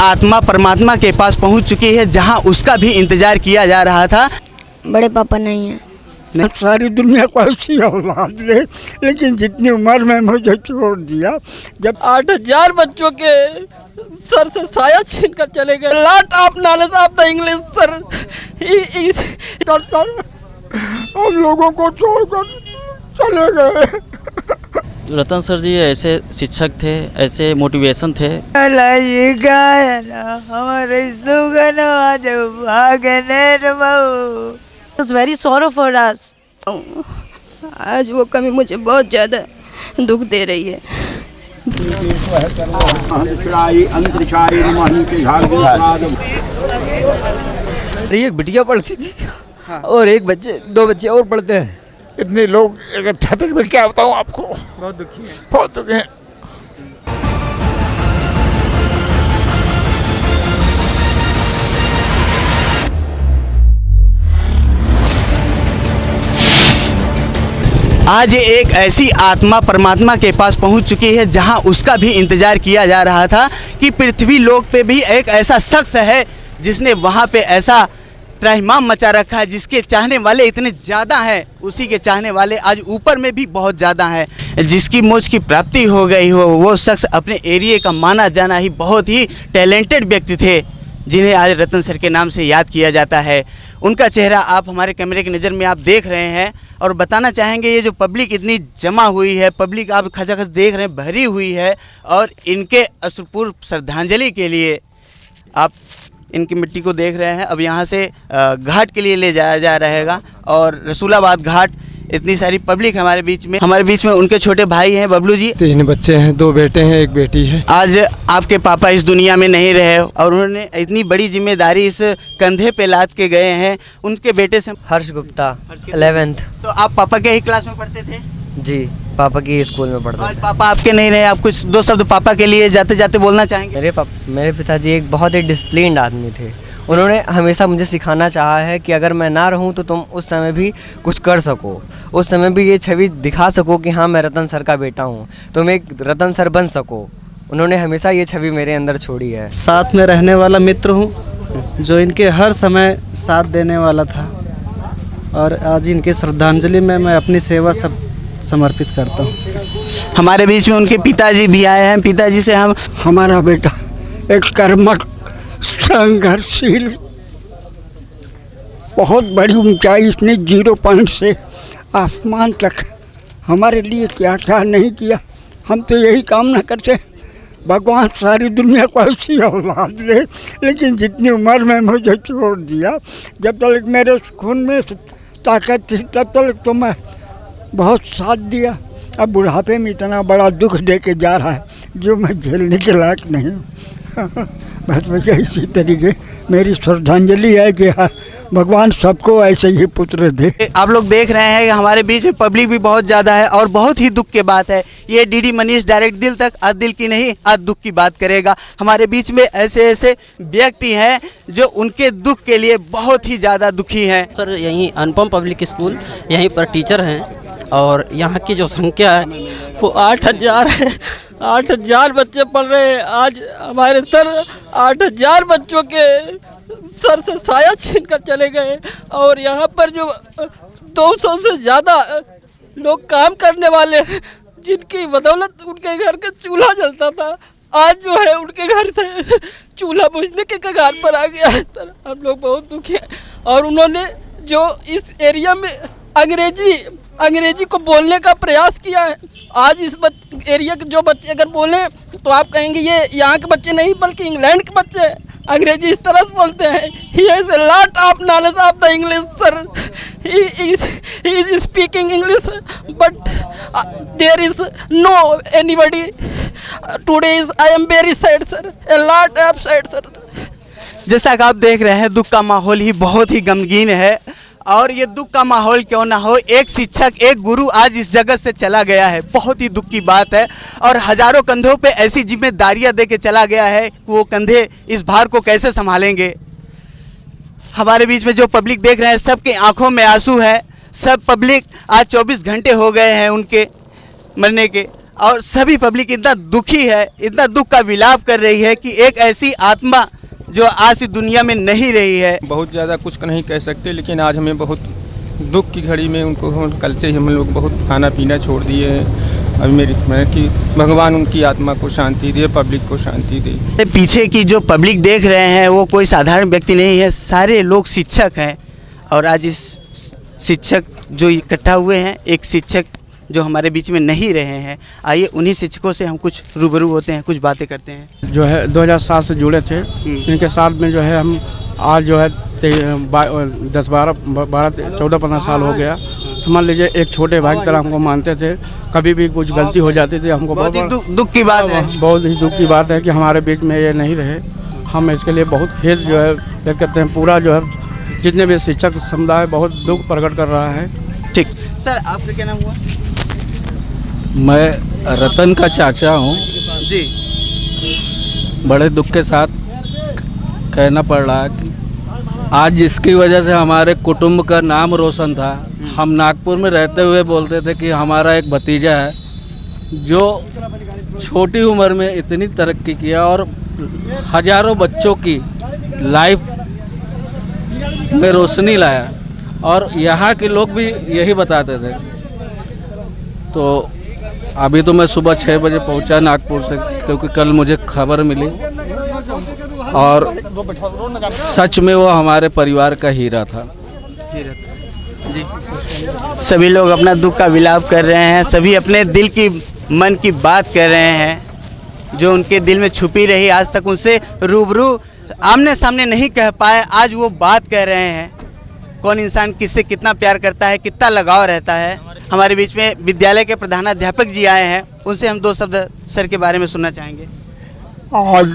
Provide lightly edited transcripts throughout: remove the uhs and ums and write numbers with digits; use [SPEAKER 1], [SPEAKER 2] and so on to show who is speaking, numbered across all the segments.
[SPEAKER 1] आत्मा परमात्मा के पास पहुंच चुकी है, जहां उसका भी इंतजार किया जा रहा था।
[SPEAKER 2] बड़े पापा नहीं है।
[SPEAKER 3] सारी दुनिया को ऐसी औलाद ले, लेकिन जितनी उम्र में मुझे छोड़ दिया। जब
[SPEAKER 4] 8000 बच्चों के सर से साया छीन कर चले गए। Lot of knowledge of the English sir.
[SPEAKER 3] हम लोगों को छोड़कर चले गए।
[SPEAKER 5] रतन सर जी ऐसे शिक्षक थे, ऐसे मोटिवेशन थे।
[SPEAKER 2] Very sorrow for us.
[SPEAKER 6] आज वो कमी मुझे बहुत ज़्यादा दुख दे रही है।
[SPEAKER 4] एक बिटिया पढ़ती थी और दो बच्चे और पढ़ते हैं।
[SPEAKER 3] इतने लोग इकट्ठा थे, मैं क्या बताऊं आपको। बहुत दुखी है, बहुत दुखी है।
[SPEAKER 1] आज एक ऐसी आत्मा परमात्मा के पास पहुंच चुकी है, जहां उसका भी इंतजार किया जा रहा था कि पृथ्वी लोक पे भी एक ऐसा शख्स है जिसने वहां पे ऐसा त्रहिमाम मचा रखा है, जिसके चाहने वाले इतने ज़्यादा हैं, उसी के चाहने वाले आज ऊपर में भी बहुत ज़्यादा हैं। जिसकी मोक्ष की प्राप्ति हो गई हो, वो शख्स अपने एरिया का माना जाना ही बहुत ही टैलेंटेड व्यक्ति थे, जिन्हें आज रतन सर के नाम से याद किया जाता है। उनका चेहरा आप हमारे कैमरे की नज़र में आप देख रहे हैं और बताना चाहेंगे, ये जो पब्लिक इतनी जमा हुई है, पब्लिक आप खचाखच देख रहे हैं, भरी हुई है, और इनके अश्रुपूर्व श्रद्धांजलि के लिए आप इनकी मिट्टी को देख रहे हैं। अब यहाँ से घाट के लिए ले जाया जा रहेगा, और रसूलाबाद घाट। इतनी सारी पब्लिक हमारे बीच में उनके छोटे भाई हैं बबलू जी।
[SPEAKER 7] 3 बच्चे हैं, 2 बेटे हैं, 1 बेटी है।
[SPEAKER 1] आज आपके पापा इस दुनिया में नहीं रहे और उन्होंने इतनी बड़ी जिम्मेदारी इस कंधे पे लाद के गए हैं। उनके बेटे से
[SPEAKER 4] हर्ष गुप्ता 11th।
[SPEAKER 1] तो आप पापा के ही क्लास में पढ़ते थे?
[SPEAKER 4] जी, पापा की स्कूल में पढ़ते
[SPEAKER 1] आज
[SPEAKER 4] थे।
[SPEAKER 1] पापा आपके नहीं रहे, आप कुछ 2 शब्द पापा के लिए जाते जाते बोलना चाहेंगे?
[SPEAKER 4] मेरे पिताजी एक बहुत ही डिसिप्लिन्ड आदमी थे। उन्होंने हमेशा मुझे सिखाना चाहा है कि अगर मैं ना रहूं तो तुम उस समय भी कुछ कर सको, उस समय भी ये छवि दिखा सको कि हाँ मैं रतन सर का बेटा हूं, तुम एक रतन सर बन सको। उन्होंने हमेशा ये छवि मेरे अंदर छोड़ी है।
[SPEAKER 7] साथ में रहने वाला मित्र हूँ, जो इनके हर समय साथ देने वाला था, और आज इनके श्रद्धांजलि में मैं अपनी सेवा सब समर्पित करता हूँ।
[SPEAKER 1] हमारे बीच में उनके पिताजी भी आए हैं। पिताजी से
[SPEAKER 3] हमारा बेटा एक कर्मठ, संघर्षशील, बहुत बड़ी ऊंचाई इसने 0 पॉइंट से आसमान तक हमारे लिए क्या क्या नहीं किया। हम तो यही कामना करते, भगवान सारी दुनिया को ऐसी औलाद ले, लेकिन जितनी उम्र में मुझे छोड़ दिया। जब तक मेरे खून में ताकत थी तब तक तो मैं बहुत साथ दिया। अब बुढ़ापे में इतना बड़ा दुख दे के जा रहा है जो मैं झेलने के लायक नहीं हूँ। बस मुझे इसी तरीके मेरी श्रद्धांजलि है कि हाँ, भगवान सबको ऐसे ही पुत्र दे।
[SPEAKER 1] आप लोग देख रहे हैं कि हमारे बीच में पब्लिक भी बहुत ज़्यादा है, और बहुत ही दुख की बात है। ये डीडी मनीष डायरेक्ट दिल तक, आज दिल की नहीं आज दुख की बात करेगा। हमारे बीच में ऐसे ऐसे व्यक्ति हैं जो उनके दुख के लिए बहुत ही ज़्यादा दुखी हैं।
[SPEAKER 5] सर यहीं अनुपम पब्लिक स्कूल, यहीं पर टीचर हैं, और यहाँ की जो संख्या है वो 8000 है। 8000 बच्चे पढ़ रहे हैं। आज हमारे सर 8000 बच्चों के सर से साया छीन कर चले गए, और यहाँ पर जो 200 से ज़्यादा लोग काम करने वाले हैं, जिनकी बदौलत उनके घर का चूल्हा जलता था, आज जो है उनके घर से चूल्हा बुझने के कगार पर आ गया है। सर हम लोग बहुत दुखी हैं। और उन्होंने जो इस एरिया में अंग्रेजी को बोलने का प्रयास किया है, आज इस एरिया के जो बच्चे अगर बोलें तो आप कहेंगे ये यहाँ के बच्चे नहीं बल्कि इंग्लैंड के बच्चे हैं, अंग्रेजी इस तरह से बोलते हैं। He has a lot of knowledge of the English sir. He is speaking English but there is no anybody today is I am very sad sir, a lot of sad sir. जैसा कि आप देख रहे हैं, दुख का माहौल ही बहुत ही गमगीन है, और ये दुख का माहौल क्यों ना हो, एक शिक्षक, एक गुरु आज इस जगत से चला गया है, बहुत ही दुख की बात है। और हजारों कंधों पे ऐसी जिम्मेदारियां दे के चला गया है कि वो कंधे इस भार को कैसे संभालेंगे। हमारे बीच में जो पब्लिक देख रहे हैं, सबके आंखों में आंसू है। सब पब्लिक आज 24 घंटे हो गए हैं उनके मरने के,
[SPEAKER 1] और सभी पब्लिक इतना दुखी है, इतना दुख का विलाप कर रही है कि एक ऐसी आत्मा जो आज इस दुनिया में नहीं रही है।
[SPEAKER 8] बहुत ज़्यादा कुछ नहीं कह सकते, लेकिन आज हमें बहुत दुख की घड़ी में उनको कल से ही हम लोग बहुत खाना पीना छोड़ दिए हैं। अभी मेरी स्मरण कि भगवान उनकी आत्मा को शांति दे, पब्लिक को शांति दे।
[SPEAKER 1] पीछे की जो पब्लिक देख रहे हैं वो कोई साधारण व्यक्ति नहीं है, सारे लोग शिक्षक हैं। और आज इस शिक्षक जो इकट्ठा हुए हैं, एक शिक्षक जो हमारे बीच में नहीं रहे हैं, आइए उन्हीं शिक्षकों से हम कुछ रूबरू होते हैं, कुछ बातें करते हैं।
[SPEAKER 3] जो है 2007 से जुड़े थे, इनके साथ में जो है हम आज जो है 14-15 साल हो गया। समझ लीजिए एक छोटे भाई की तरह हमको मानते थे। कभी भी कुछ गलती हो जाती थी हमको
[SPEAKER 1] बहुत ही दुख की बात है,
[SPEAKER 3] बहुत ही दुख की बात है कि हमारे बीच में ये नहीं रहे। हम इसके लिए बहुत खेद जो है व्यक्त करते हैं। पूरा जो है जितने भी शिक्षक समुदाय बहुत दुख प्रकट कर रहा है।
[SPEAKER 1] ठीक सर, आपका क्या नाम हुआ?
[SPEAKER 9] मैं रतन का चाचा हूँ
[SPEAKER 1] जी।
[SPEAKER 9] बड़े दुख के साथ कहना पड़ रहा है कि आज जिसकी वजह से हमारे कुटुंब का नाम रोशन था, हम नागपुर में रहते हुए बोलते थे कि हमारा एक भतीजा है जो छोटी उम्र में इतनी तरक्की किया और हजारों बच्चों की लाइफ में रोशनी लाया, और यहाँ के लोग भी यही बताते थे। तो अभी तो मैं सुबह 6 बजे पहुँचा नागपुर से, क्योंकि कल मुझे खबर मिली, और सच में वो हमारे परिवार का हीरा था।
[SPEAKER 1] जी, सभी लोग अपना दुख का विलाप कर रहे हैं, सभी अपने दिल की मन की बात कर रहे हैं जो उनके दिल में छुपी रही, आज तक उनसे रूबरू आमने सामने नहीं कह पाए, आज वो बात कह रहे हैं। कौन इंसान किससे कितना प्यार करता है, कितना लगाव रहता है। हमारे बीच में विद्यालय के प्रधानाध्यापक जी आए हैं, उनसे हम 2 शब्द सर के बारे में सुनना चाहेंगे।
[SPEAKER 3] आज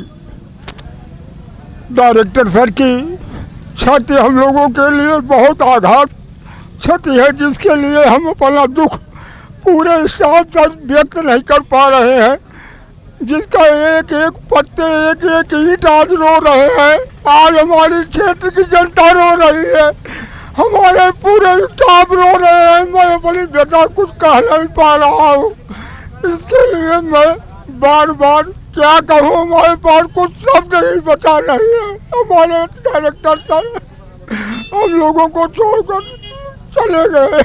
[SPEAKER 3] डायरेक्टर सर की क्षति हम लोगों के लिए बहुत आघात क्षति है, जिसके लिए हम अपना दुख पूरे स्टाफ तक व्यक्त नहीं कर पा रहे हैं। जिसका एक एक पत्ते, एक एक ईंट आज रो रहे हैं। आज हमारे क्षेत्र की जनता रो रही है, हमारे पूरे स्टाफ रो रहे हैं। मैं अपनी बेटा कुछ कह नहीं पा रहा हूँ, इसके लिए मैं बार बार क्या कहूँ, हमारे पास कुछ शब्द नहीं बचा नहीं है। हमारे डायरेक्टर सर हम लोगों को छोड़कर चले गए।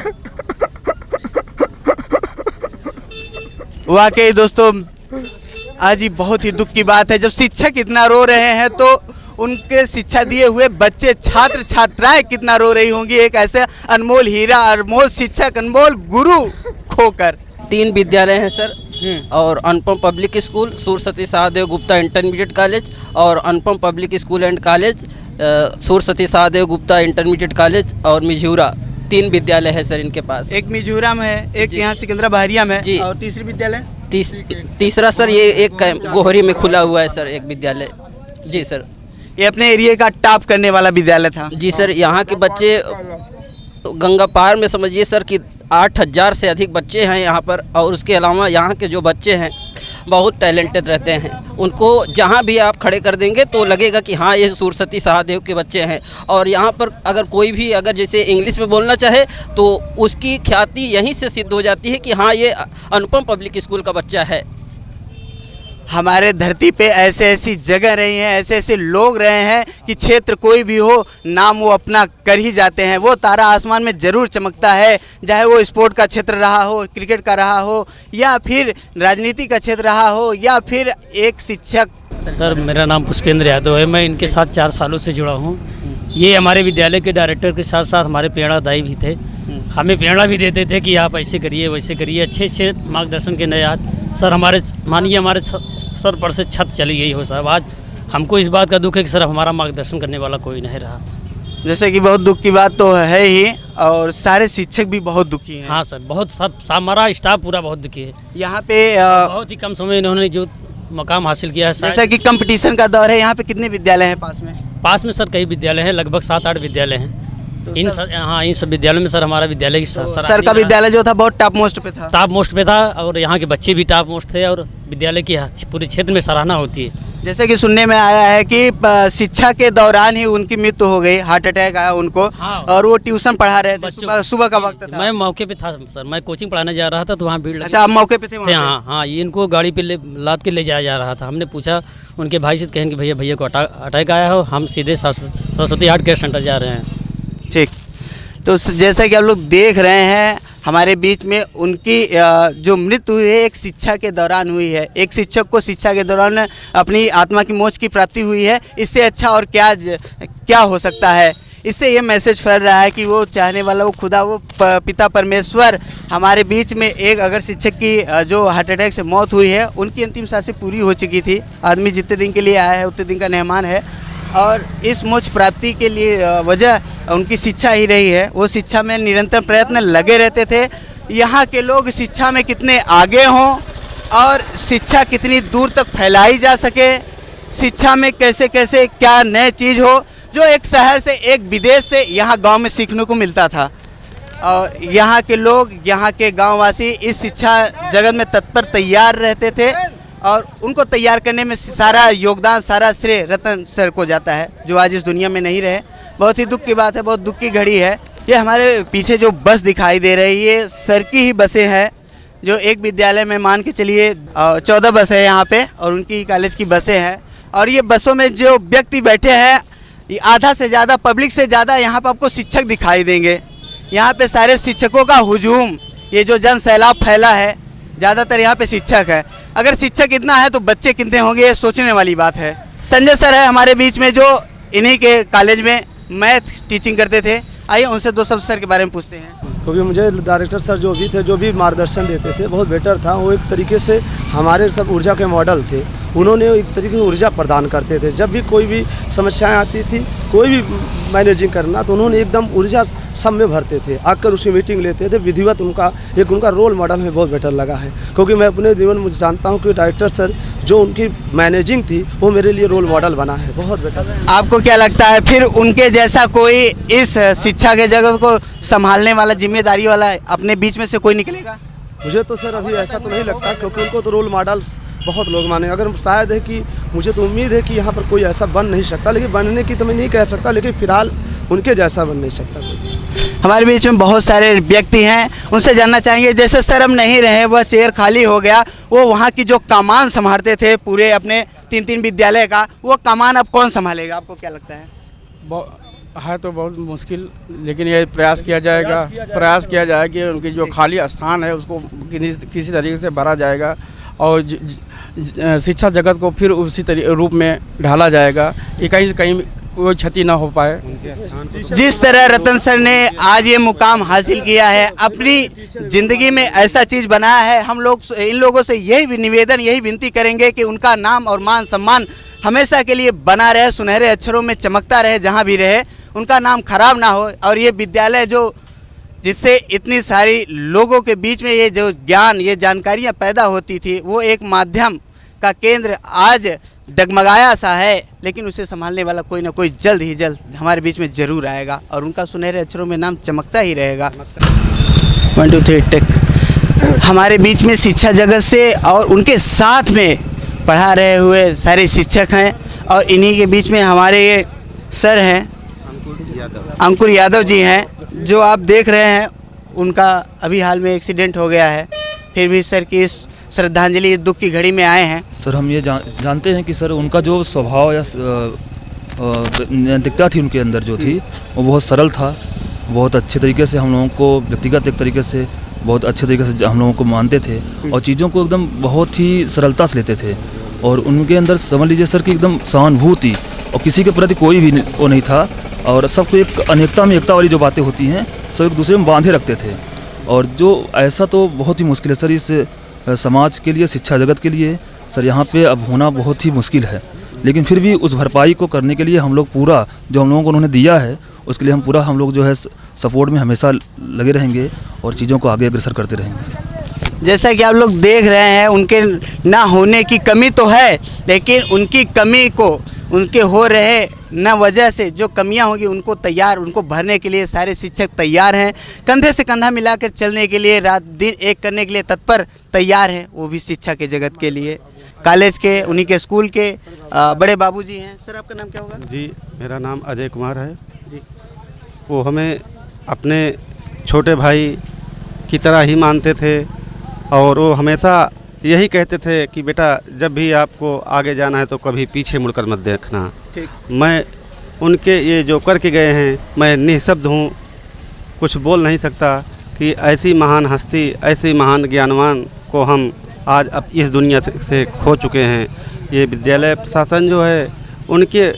[SPEAKER 1] वाकई दोस्तों, आज ही बहुत ही दुख की बात है। जब शिक्षक इतना रो रहे हैं तो उनके शिक्षा दिए हुए बच्चे, छात्र छात्राएं कितना रो रही होंगी एक ऐसे अनमोल हीरा, अनमोल शिक्षक, अनमोल गुरु खोकर।
[SPEAKER 5] 3 विद्यालय हैं सर, और Anupam public school, Surya Sati Sahadev Gupta intermediate college, और Anupam public school and college, Surya Sati Sahadev Gupta intermediate college, और मिझूरा। 3 विद्यालय है सर इनके पास।
[SPEAKER 1] एक मिझूरा में है, एक यहाँ सिकंदरा बहरिया में
[SPEAKER 5] जी,
[SPEAKER 1] और तीसरी विद्यालय
[SPEAKER 5] तीसरा सर ये एक गोहरी में खुला हुआ है सर एक विद्यालय। जी सर,
[SPEAKER 1] ये अपने एरिया का टॉप करने वाला विद्यालय था।
[SPEAKER 5] जी सर, यहाँ के बच्चे गंगा पार में समझिए सर कि 8000 से अधिक बच्चे हैं यहाँ पर, और उसके अलावा यहाँ के जो बच्चे हैं बहुत टैलेंटेड रहते हैं। उनको जहाँ भी आप खड़े कर देंगे तो लगेगा कि हाँ ये सूर्य सती सहादेव के बच्चे हैं। और यहाँ पर अगर कोई भी अगर जैसे इंग्लिश में बोलना चाहे तो उसकी ख्याति यहीं से सिद्ध हो जाती है कि हाँ ये अनुपम पब्लिक स्कूल का बच्चा है।
[SPEAKER 1] हमारे धरती पे ऐसे ऐसी जगह रही हैं, ऐसे ऐसे लोग रहे हैं कि क्षेत्र कोई भी हो, नाम वो अपना कर ही जाते हैं। वो तारा आसमान में ज़रूर चमकता है, चाहे वो स्पोर्ट का क्षेत्र रहा हो, क्रिकेट का रहा हो, या फिर राजनीति का क्षेत्र रहा हो, या फिर एक शिक्षक।
[SPEAKER 10] सर मेरा नाम पुष्पेंद्र यादव है, मैं इनके साथ 4 सालों से जुड़ा हूँ। ये हमारे विद्यालय के डायरेक्टर के साथ साथ हमारे प्रेरणादायी भी थे। हमें प्रेरणा भी देते थे कि आप ऐसे करिए वैसे करिए, अच्छे अच्छे मार्गदर्शन के नए। आज सर हमारे मानिए हमारे सर पर से छत चली गई हो साहब। आज हमको इस बात का दुख है कि सर हमारा मार्गदर्शन करने वाला कोई नहीं रहा।
[SPEAKER 1] जैसे कि बहुत दुख की बात तो है ही, और सारे शिक्षक भी बहुत दुखी हैं।
[SPEAKER 10] हाँ सर, बहुत सब हमारा स्टाफ पूरा बहुत दुखी है।
[SPEAKER 1] यहाँ पे
[SPEAKER 10] बहुत ही कम समय में इन्होंने जो मकाम हासिल किया है।
[SPEAKER 1] जैसा कि कंपटीशन का दौर है, यहाँ पे कितने विद्यालय हैं पास में?
[SPEAKER 10] पास में सर कई विद्यालय हैं, लगभग 7-8 विद्यालय हैं। इन सब विद्यालयों में सर हमारा विद्यालय की
[SPEAKER 1] सर का विद्यालय जो था बहुत टॉप मोस्ट पे था।
[SPEAKER 10] टॉप मोस्ट पे था, और यहाँ के बच्चे भी टॉप मोस्ट थे, और विद्यालय की पूरे क्षेत्र में सराहना होती है।
[SPEAKER 1] जैसे कि सुनने में आया है कि शिक्षा के दौरान ही उनकी मृत्यु हो गई, हार्ट अटैक आया उनको।
[SPEAKER 10] हाँ।
[SPEAKER 1] और वो ट्यूशन पढ़ा रहे थे, सुबह का वक्त था।
[SPEAKER 10] मैं मौके पे था सर, मैं कोचिंग पढ़ाने जा रहा था तो वहाँ भीड़ लगी।
[SPEAKER 1] अच्छा, आप मौके पे थे वहाँ पे?
[SPEAKER 10] हाँ हाँ, ये इनको गाड़ी पे लाद के ले जाया जा रहा था। हमने पूछा उनके भाई से, कहें कि भैया को अटैक आया हो, हम सीधे सरस्वती हार्ट केयर सेंटर जा रहे हैं।
[SPEAKER 1] ठीक, तो जैसा कि आप लोग देख रहे हैं हमारे बीच में उनकी जो मृत्यु हुई है एक शिक्षा के दौरान हुई है। एक शिक्षक को शिक्षा के दौरान अपनी आत्मा की मोक्ष की प्राप्ति हुई है। इससे अच्छा और क्या हो सकता है। इससे ये मैसेज फैल रहा है कि वो चाहने वाला, वो खुदा, वो पिता परमेश्वर हमारे बीच में एक, अगर शिक्षक की जो हार्ट अटैक से मौत हुई है उनकी अंतिम सांसें पूरी हो चुकी थी। आदमी जितने दिन के लिए आया है उतने दिन का मेहमान है, और इस मोक्ष प्राप्ति के लिए वजह उनकी शिक्षा ही रही है। वो शिक्षा में निरंतर प्रयत्न लगे रहते थे। यहाँ के लोग शिक्षा में कितने आगे हों और शिक्षा कितनी दूर तक फैलाई जा सके, शिक्षा में कैसे कैसे क्या नए चीज़ हो, जो एक शहर से, एक विदेश से यहाँ गांव में सीखने को मिलता था। और यहाँ के लोग, यहाँ के गांववासी इस शिक्षा जगत में तत्पर तैयार रहते थे, और उनको तैयार करने में सारा योगदान, सारा श्रेय रतन सर को जाता है, जो आज इस दुनिया में नहीं रहे। बहुत ही दुख की बात है, बहुत दुख की घड़ी है। ये हमारे पीछे जो बस दिखाई दे रही है सर की ही बसें हैं, जो एक विद्यालय में मान के चलिए 14 बस है यहाँ पे, और उनकी कॉलेज की बसें हैं। और ये बसों में जो व्यक्ति बैठे हैं, ये आधा से ज़्यादा, पब्लिक से ज़्यादा यहाँ पर आपको शिक्षक दिखाई देंगे। यहाँ पे सारे शिक्षकों का हुजूम, ये जो जन सैलाब फैला है, ज़्यादातर यहाँ पे शिक्षक है। अगर शिक्षक इतना है तो बच्चे कितने होंगे, ये सोचने वाली बात है। संजय सर है हमारे बीच में, जो इन्हीं के कॉलेज में मैथ टीचिंग करते थे। आइए उनसे दो शब्द सर के बारे में पूछते हैं।
[SPEAKER 11] क्योंकि मुझे डायरेक्टर सर जो भी थे, जो भी मार्गदर्शन देते थे, बहुत बेटर था। वो एक तरीके से हमारे सब ऊर्जा के मॉडल थे। उन्होंने एक तरीके की ऊर्जा प्रदान करते थे। जब भी कोई भी समस्याएं आती थी, कोई भी मैनेजिंग करना, तो उन्होंने एकदम ऊर्जा सब में भरते थे, आकर उसकी मीटिंग लेते थे। विधिवत उनका रोल मॉडल हमें बहुत बेटर लगा है, क्योंकि मैं अपने जीवन में जानता हूँ कि डायरेक्टर सर जो उनकी मैनेजिंग थी वो मेरे लिए रोल मॉडल बना है, बहुत बेटर।
[SPEAKER 1] आपको क्या लगता है फिर उनके जैसा कोई इस शिक्षा के जगत को संभालने वाला, जिम्मेदारी वाला अपने बीच में से कोई निकलेगा?
[SPEAKER 11] मुझे तो सर अभी ऐसा तो नहीं लगता, क्योंकि उनको तो रोल मॉडल्स बहुत लोग माने। अगर शायद है कि मुझे तो उम्मीद है कि यहाँ पर कोई ऐसा बन नहीं सकता, लेकिन बनने की तो मैं नहीं कह सकता, लेकिन फिलहाल उनके जैसा बन नहीं सकता कोई।
[SPEAKER 1] हमारे बीच में बहुत सारे व्यक्ति हैं, उनसे जानना चाहेंगे। जैसे सर हम नहीं रहे, वह चेयर खाली हो गया, वो वहाँ की जो कमान संभालते थे पूरे अपने 3-3 विद्यालय का, वो कमान अब कौन संभालेगा? आपको क्या लगता है?
[SPEAKER 8] है तो बहुत मुश्किल, लेकिन ये प्रयास किया जाएगा कि उनकी जो खाली स्थान है उसको किसी तरीके से भरा जाएगा, और शिक्षा जगत को फिर उसी रूप में ढाला जाएगा कि कहीं कोई क्षति ना हो पाए।
[SPEAKER 1] जिस तरह रतन सर ने आज ये मुकाम हासिल किया है, अपनी ज़िंदगी में ऐसा चीज़ बनाया है, हम लोग इन लोगों से यही निवेदन, यही विनती करेंगे कि उनका नाम और मान सम्मान हमेशा के लिए बना रहे, सुनहरे अक्षरों में चमकता रहे, जहाँ भी रहे, उनका नाम खराब ना हो। और ये विद्यालय जो जिससे इतनी सारी लोगों के बीच में ये जो ज्ञान, ये जानकारियाँ पैदा होती थी, वो एक माध्यम का केंद्र आज डगमगाया सा है, लेकिन उसे संभालने वाला कोई ना कोई जल्द ही जल्द हमारे बीच में ज़रूर आएगा, और उनका सुनहरे अक्षरों में नाम चमकता ही रहेगा। 1 2 3 टेक। हमारे बीच में शिक्षा जगत से और उनके साथ में पढ़ा रहे हुए सारे शिक्षक हैं, और इन्हीं के बीच में हमारे ये सर हैं, अंकुर यादव जी हैं, जो आप देख रहे हैं। उनका अभी हाल में एक्सीडेंट हो गया है, फिर भी सर की इस श्रद्धांजलि दुख की घड़ी में आए हैं।
[SPEAKER 12] सर हम ये जानते हैं कि सर उनका जो स्वभाव या नैतिकता थी उनके अंदर जो थी, वो बहुत सरल था। बहुत अच्छे तरीके से हम लोगों को व्यक्तिगत एक तरीके से बहुत अच्छे तरीके से हम लोगों को मानते थे, और चीज़ों को एकदम बहुत ही सरलता से लेते थे। और उनके अंदर समझ लीजिए सर कि एकदम सहानुभूति, और किसी के प्रति कोई भी वो नहीं था, और सबको एक अनेकता में एकता वाली जो बातें होती हैं सब एक दूसरे में बांधे रखते थे। और जो ऐसा तो बहुत ही मुश्किल है सर इस समाज के लिए, शिक्षा जगत के लिए सर यहाँ पे अब होना बहुत ही मुश्किल है। लेकिन फिर भी उस भरपाई को करने के लिए हम लोग पूरा जो हम लोगों को उन्होंने दिया है, उसके लिए हम लोग जो है सपोर्ट में हमेशा लगे रहेंगे और चीज़ों को आगे अग्रसर करते रहेंगे।
[SPEAKER 1] जैसा कि आप लोग देख रहे हैं, उनके ना होने की कमी तो है, लेकिन उनकी कमी को उनके हो रहे न वजह से जो कमियां होगी उनको भरने के लिए सारे शिक्षक तैयार हैं। कंधे से कंधा मिलाकर चलने के लिए, रात दिन एक करने के लिए तत्पर तैयार हैं, वो भी शिक्षा के जगत के लिए। कॉलेज के, उन्हीं के स्कूल के बड़े बाबूजी हैं। सर आपका नाम क्या होगा?
[SPEAKER 13] जी, मेरा नाम अजय कुमार है
[SPEAKER 1] जी।
[SPEAKER 13] वो हमें अपने छोटे भाई की तरह ही मानते थे और वो हमेशा यही कहते थे कि बेटा जब भी आपको आगे जाना है तो कभी पीछे मुड़कर मत देखना।
[SPEAKER 1] ठीक।
[SPEAKER 13] मैं उनके ये जो करके गए हैं, मैं निःशब्द हूँ, कुछ बोल नहीं सकता कि ऐसी महान हस्ती, ऐसी महान ज्ञानवान को हम आज अब इस दुनिया से खो चुके हैं। ये विद्यालय प्रशासन जो है उनके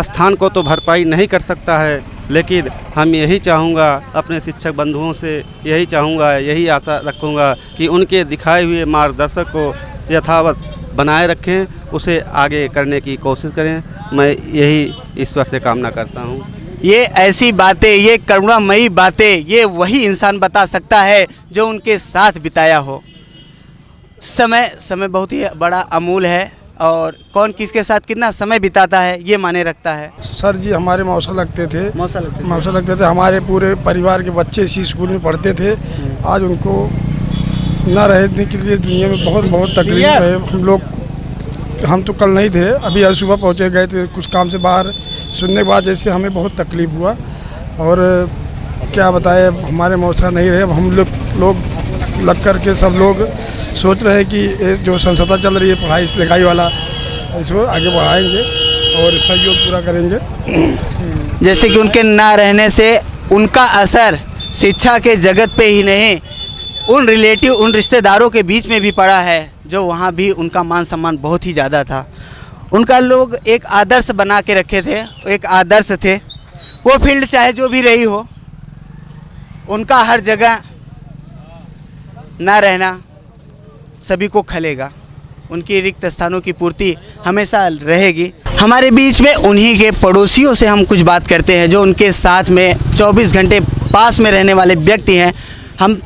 [SPEAKER 13] स्थान को तो भरपाई नहीं कर सकता है, लेकिन हम यही चाहूँगा अपने शिक्षक बंधुओं से, यही चाहूँगा, यही आशा रखूँगा कि उनके दिखाए हुए मार्गदर्शक को यथावत बनाए रखें, उसे आगे करने की कोशिश करें। मैं यही ईश्वर से कामना करता हूँ।
[SPEAKER 1] ये ऐसी बातें, ये करुणामयी बातें, ये वही इंसान बता सकता है जो उनके साथ बिताया हो। समय बहुत ही बड़ा अमूल है और कौन किसके साथ कितना समय बिताता है ये माने रखता है।
[SPEAKER 14] सर जी हमारे मौसा लगते थे। हमारे पूरे परिवार के बच्चे इसी स्कूल में पढ़ते थे। आज उनको न रहने के लिए दुनिया में बहुत तकलीफ है। हम तो कल नहीं थे, अभी आज सुबह पहुँचे, गए थे कुछ काम से बाहर। सुनने के बाद जैसे हमें बहुत तकलीफ हुआ और क्या बताए, हमारे मौसा नहीं रहे। हम लोग लग कर के सब लोग सोच रहे हैं कि जो संस्था चल रही है पढ़ाई लिखाई वाला, इसको आगे बढ़ाएंगे और सहयोग पूरा करेंगे।
[SPEAKER 1] जैसे कि उनके ना रहने से उनका असर शिक्षा के जगत पे ही नहीं, उन रिलेटिव, उन रिश्तेदारों के बीच में भी पड़ा है, जो वहाँ भी उनका मान सम्मान बहुत ही ज़्यादा था। उनका लोग एक आदर्श बना के रखे थे, एक आदर्श थे। वो फील्ड चाहे जो भी रही हो, उनका हर जगह ना रहना सभी को खलेगा। उनकी रिक्त स्थानों की पूर्ति हमेशा रहेगी। हमारे बीच में उन्हीं के पड़ोसियों से हम कुछ बात करते हैं, जो उनके साथ में 24 घंटे पास में रहने वाले व्यक्ति हैं। हम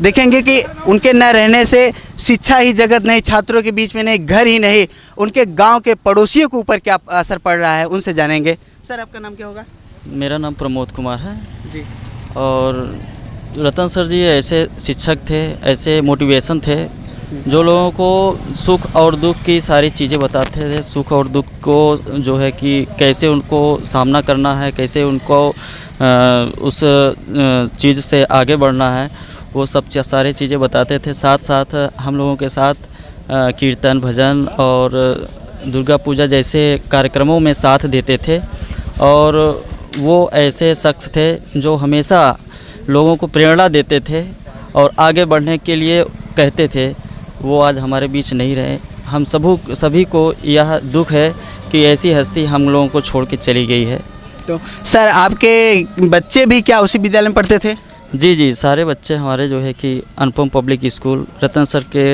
[SPEAKER 1] देखेंगे कि उनके न रहने से शिक्षा ही जगत नहीं, छात्रों के बीच में नहीं, घर ही नहीं, उनके गांव के पड़ोसियों के ऊपर क्या असर पड़ रहा है, उनसे जानेंगे। सर आपका नाम क्या होगा?
[SPEAKER 5] मेरा नाम प्रमोद कुमार है
[SPEAKER 1] जी।
[SPEAKER 5] और रतन सर जी ऐसे शिक्षक थे, ऐसे मोटिवेशन थे, जो लोगों को सुख और दुख की सारी चीज़ें बताते थे। सुख और दुख को जो है कि कैसे उनको सामना करना है, कैसे उनको उस चीज़ से आगे बढ़ना है, वो सब सारी चीज़ें बताते थे। साथ साथ हम लोगों के साथ कीर्तन, भजन और दुर्गा पूजा जैसे कार्यक्रमों में साथ देते थे। और वो ऐसे शख्स थे जो हमेशा लोगों को प्रेरणा देते थे और आगे बढ़ने के लिए कहते थे। वो आज हमारे बीच नहीं रहे। हम सभी को यह दुख है कि ऐसी हस्ती हम लोगों को छोड़ के चली गई है।
[SPEAKER 1] तो सर आपके बच्चे भी क्या उसी विद्यालय में पढ़ते थे?
[SPEAKER 5] जी, सारे बच्चे हमारे जो है कि अनुपम पब्लिक स्कूल रतन सर के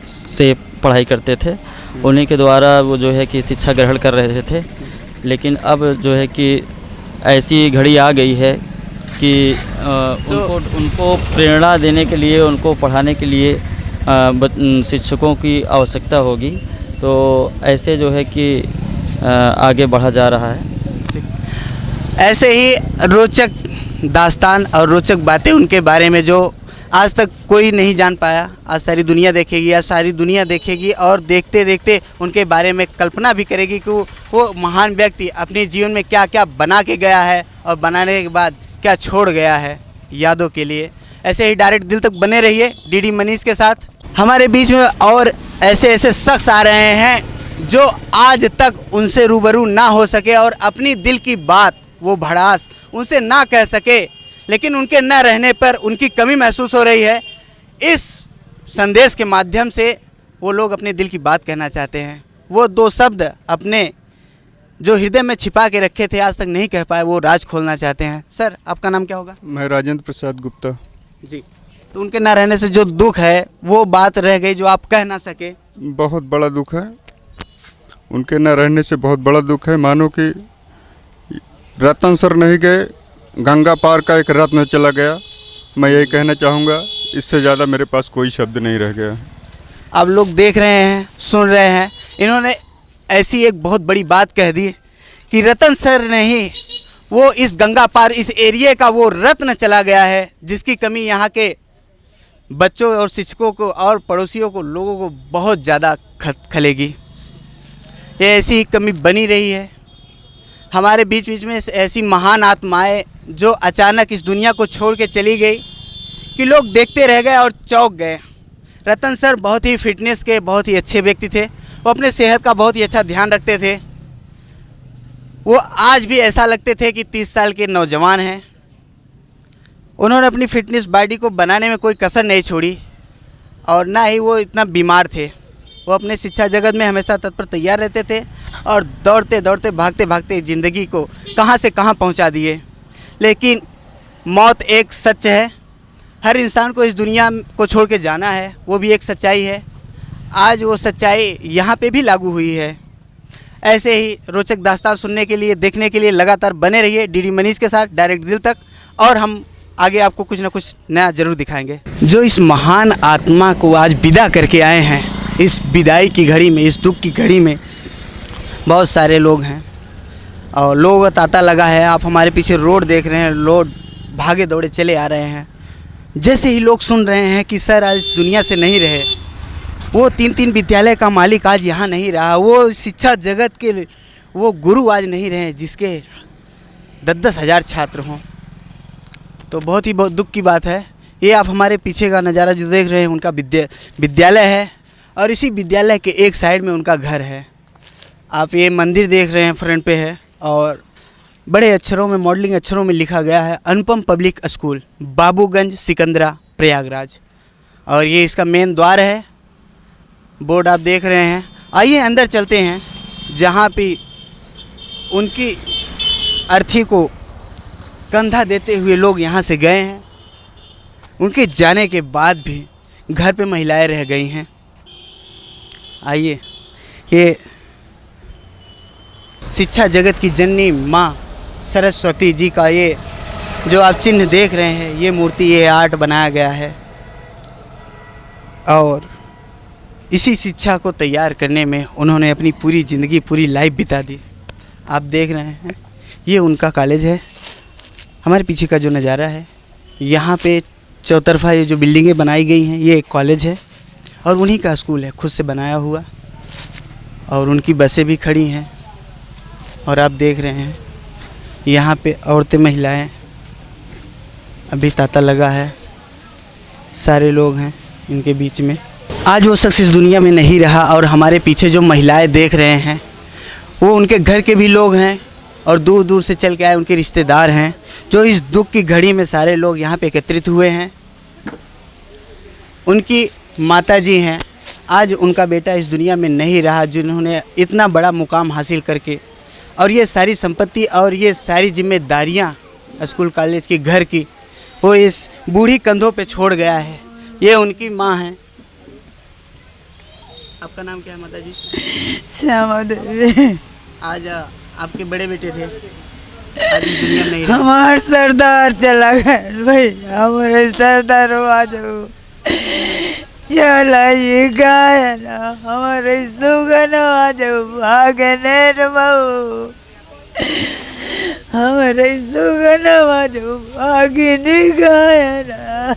[SPEAKER 5] से पढ़ाई करते थे। उन्हीं के द्वारा वो जो है कि शिक्षा ग्रहण कर रहे थे। लेकिन अब जो है कि ऐसी घड़ी आ गई है कि उनको प्रेरणा देने के लिए, उनको पढ़ाने के लिए शिक्षकों की आवश्यकता होगी। तो ऐसे जो है कि आगे बढ़ा जा रहा है।
[SPEAKER 1] ऐसे ही रोचक दास्तान और रोचक बातें उनके बारे में जो आज तक कोई नहीं जान पाया, आज सारी दुनिया देखेगी, आज सारी दुनिया देखेगी और देखते देखते उनके बारे में कल्पना भी करेगी कि वो महान व्यक्ति अपने जीवन में क्या क्या बना के गया है और बनाने के बाद क्या छोड़ गया है यादों के लिए। ऐसे ही डायरेक्ट दिल तक बने रहिए डीडी मनीष के साथ। हमारे बीच में और ऐसे शख्स आ रहे हैं जो आज तक उनसे रूबरू ना हो सके और अपनी दिल की बात, वो भड़ास उनसे ना कह सके, लेकिन उनके न रहने पर उनकी कमी महसूस हो रही है। इस संदेश के माध्यम से वो लोग अपने दिल की बात कहना चाहते हैं। वो दो शब्द अपने जो हृदय में छिपा के रखे थे, आज तक नहीं कह पाए, वो राज खोलना चाहते हैं। सर आपका नाम क्या होगा?
[SPEAKER 15] मैं राजेंद्र प्रसाद गुप्ता
[SPEAKER 1] जी। तो उनके न रहने से जो दुख है वो बात रह गई जो आप कह ना सके।
[SPEAKER 15] बहुत बड़ा दुख है, उनके न रहने से बहुत बड़ा दुख है। मानो कि रतन सर नहीं गए, गंगा पार का एक रत्न चला गया। मैं यही कहना चाहूँगा, इससे ज़्यादा मेरे पास कोई शब्द नहीं रह गया।
[SPEAKER 1] आप लोग देख रहे हैं, सुन रहे हैं, इन्होंने ऐसी एक बहुत बड़ी बात कह दी कि रतन सर नहीं, वो इस गंगा पार, इस एरिया का वो रत्न चला गया है, जिसकी कमी यहाँ के बच्चों और शिक्षकों को और पड़ोसियों को, लोगों को बहुत ज़्यादा खलेगी। ये ऐसी ही कमी बनी रही है। हमारे बीच बीच में ऐसी महान आत्माएं जो अचानक इस दुनिया को छोड़ के चली गई कि लोग देखते रह गए और चौंक गए। रतन सर बहुत ही फिटनेस के बहुत ही अच्छे व्यक्ति थे। वो अपने सेहत का बहुत ही अच्छा ध्यान रखते थे। वो आज भी ऐसा लगते थे कि 30 साल के नौजवान हैं। उन्होंने अपनी फिटनेस बॉडी को बनाने में कोई कसर नहीं छोड़ी और ना ही वो इतना बीमार थे। वो अपने शिक्षा जगत में हमेशा तत्पर तैयार रहते थे और दौड़ते दौड़ते भागते भागते ज़िंदगी को कहाँ से कहाँ पहुँचा दिए। लेकिन मौत एक सच है। हर इंसान को इस दुनिया को छोड़ के जाना है, वो भी एक सच्चाई है। आज वो सच्चाई यहाँ पे भी लागू हुई है। ऐसे ही रोचक दास्तान सुनने के लिए, देखने के लिए लगातार बने रहिए डीडी मनीष के साथ डायरेक्ट दिल तक, और हम आगे आपको कुछ ना कुछ नया ज़रूर दिखाएंगे। जो इस महान आत्मा को आज विदा करके आए हैं, इस विदाई की घड़ी में, इस दुख की घड़ी में बहुत सारे लोग हैं और लोगों का तांता लगा है। आप हमारे पीछे रोड देख रहे हैं, लोग भागे दौड़े चले आ रहे हैं। जैसे ही लोग सुन रहे हैं कि सर आज इस दुनिया से नहीं रहे, वो 3-3 विद्यालय का मालिक आज यहाँ नहीं रहा, वो शिक्षा जगत के वो गुरु आज नहीं रहे जिसके 10-10 हज़ार छात्र हों, तो बहुत दुख की बात है। ये आप हमारे पीछे का नज़ारा जो देख रहे हैं उनका विद्यालय है और इसी विद्यालय के एक साइड में उनका घर है। आप ये मंदिर देख रहे हैं फ्रंट पे है और बड़े अक्षरों में, मॉडलिंग अक्षरों में लिखा गया है अनुपम पब्लिक स्कूल, बाबूगंज, सिकंदरा, प्रयागराज। और ये इसका मेन द्वार है। बोर्ड आप देख रहे हैं। आइए अंदर चलते हैं जहाँ पे उनकी अर्थी को कंधा देते हुए लोग यहाँ से गए हैं। उनके जाने के बाद भी घर पे महिलाएं रह गई हैं। आइए, ये शिक्षा जगत की जननी माँ सरस्वती जी का ये जो आप चिन्ह देख रहे हैं, ये मूर्ति, ये आर्ट बनाया गया है और इसी शिक्षा को तैयार करने में उन्होंने अपनी पूरी ज़िंदगी, पूरी लाइफ बिता दी। आप देख रहे हैं ये उनका कॉलेज है। हमारे पीछे का जो नज़ारा है, यहाँ पे चौतरफा ये जो बिल्डिंगें बनाई गई हैं, ये एक कॉलेज है और उन्हीं का स्कूल है, खुद से बनाया हुआ। और उनकी बसें भी खड़ी हैं और आप देख रहे हैं यहाँ पे औरतें, महिलाएं, अभी तांता लगा है, सारे लोग हैं इनके बीच में। आज वो शख्स इस दुनिया में नहीं रहा और हमारे पीछे जो महिलाएं देख रहे हैं वो उनके घर के भी लोग हैं और दूर दूर से चल के आए उनके रिश्तेदार हैं, जो इस दुख की घड़ी में सारे लोग यहाँ पे एकत्रित हुए हैं। उनकी माताजी हैं, आज उनका बेटा इस दुनिया में नहीं रहा जिन्होंने इतना बड़ा मुकाम हासिल करके और ये सारी संपत्ति और ये सारी जिम्मेदारियाँ स्कूल कॉलेज की, घर की, वो इस बूढ़ी कंधों पे छोड़ गया है। ये उनकी माँ हैं। आपका नाम क्या है माता जी?
[SPEAKER 16] श्यामा देवी।
[SPEAKER 1] आज आपके बड़े बेटे थे, आज इस दुनिया में नहीं रहे।
[SPEAKER 16] हमार सरदार चला गए भाई, हमारे सरदार आ जाओ, चला ये गायना हमारे सुगन आ जाओ, भागने रहो हमारे सुगन आ जाओ, भागने गायना।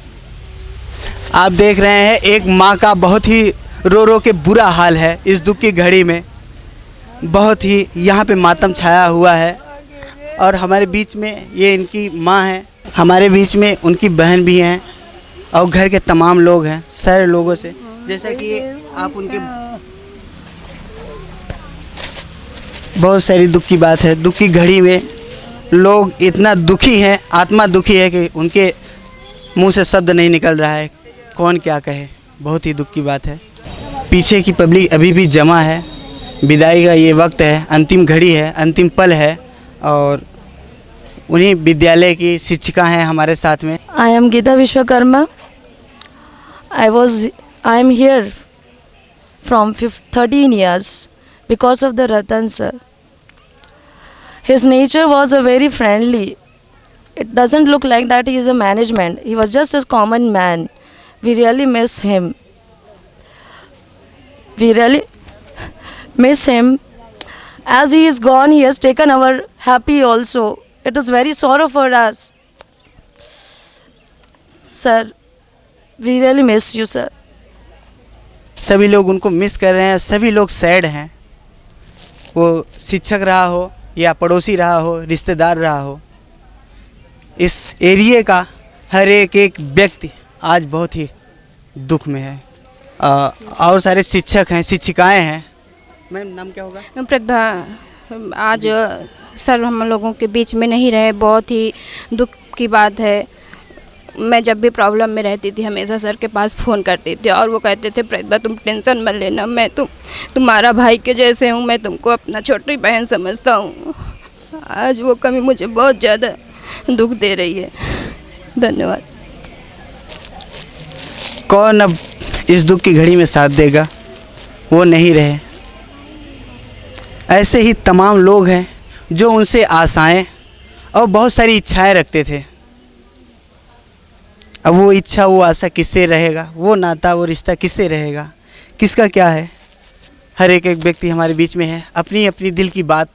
[SPEAKER 1] आप देख रहे हैं एक माँ का बहुत ही रो रो के बुरा हाल है इस दुख की घड़ी में। बहुत ही यहाँ पे मातम छाया हुआ है और हमारे बीच में ये इनकी माँ है, हमारे बीच में उनकी बहन भी हैं और घर के तमाम लोग हैं, सारे लोगों से। जैसा कि आप उनके, बहुत सारी दुख की बात है। दुख की घड़ी में लोग इतना दुखी हैं, आत्मा दुखी है कि उनके मुंह से शब्द नहीं निकल रहा है, कौन क्या कहे। बहुत ही दुख की बात है। पीछे की पब्लिक अभी भी जमा है। विदाई का ये वक्त है, अंतिम घड़ी है, अंतिम पल है और उन्हीं विद्यालय की शिक्षिका हैं हमारे साथ में।
[SPEAKER 2] I am Geeta Vishwakarma. I am here from 13 years because of the Ratan sir. His nature was a very friendly. It doesn't look like that he is a management. He was just a common man. We really miss him. We really miss him. As he is gone, he has taken our happy also. It is very sorrow for us. Sir, we really miss you sir.
[SPEAKER 1] सभी लोग उनको miss कर रहे हैं, सभी लोग sad हैं। वो शिक्षक रहा हो या पड़ोसी रहा हो, रिश्तेदार रहा हो, इस एरिया का हर एक व्यक्ति आज बहुत ही दुख में है। और सारे शिक्षक हैं, शिक्षिकाएं हैं। मैम नाम क्या होगा?
[SPEAKER 6] प्रतिभा। आज सर हम लोगों के बीच में नहीं रहे, बहुत ही दुख की बात है। मैं जब भी प्रॉब्लम में रहती थी हमेशा सर के पास फ़ोन करती थी और वो कहते थे प्रतिभा तुम टेंशन मत लेना, मैं तुम्हारा भाई के जैसे हूँ, मैं तुमको अपना छोटी बहन समझता हूँ। आज वो कमी मुझे बहुत ज़्यादा दुख दे रही है। धन्यवाद।
[SPEAKER 1] कौन अब इस दुख की घड़ी में साथ देगा? वो नहीं रहे। ऐसे ही तमाम लोग हैं जो उनसे आशाएं और बहुत सारी इच्छाएं रखते थे। अब वो इच्छा, वो आशा किससे रहेगा? वो नाता, वो रिश्ता किससे रहेगा? किसका क्या है? हर एक व्यक्ति हमारे बीच में है, अपनी अपनी दिल की बात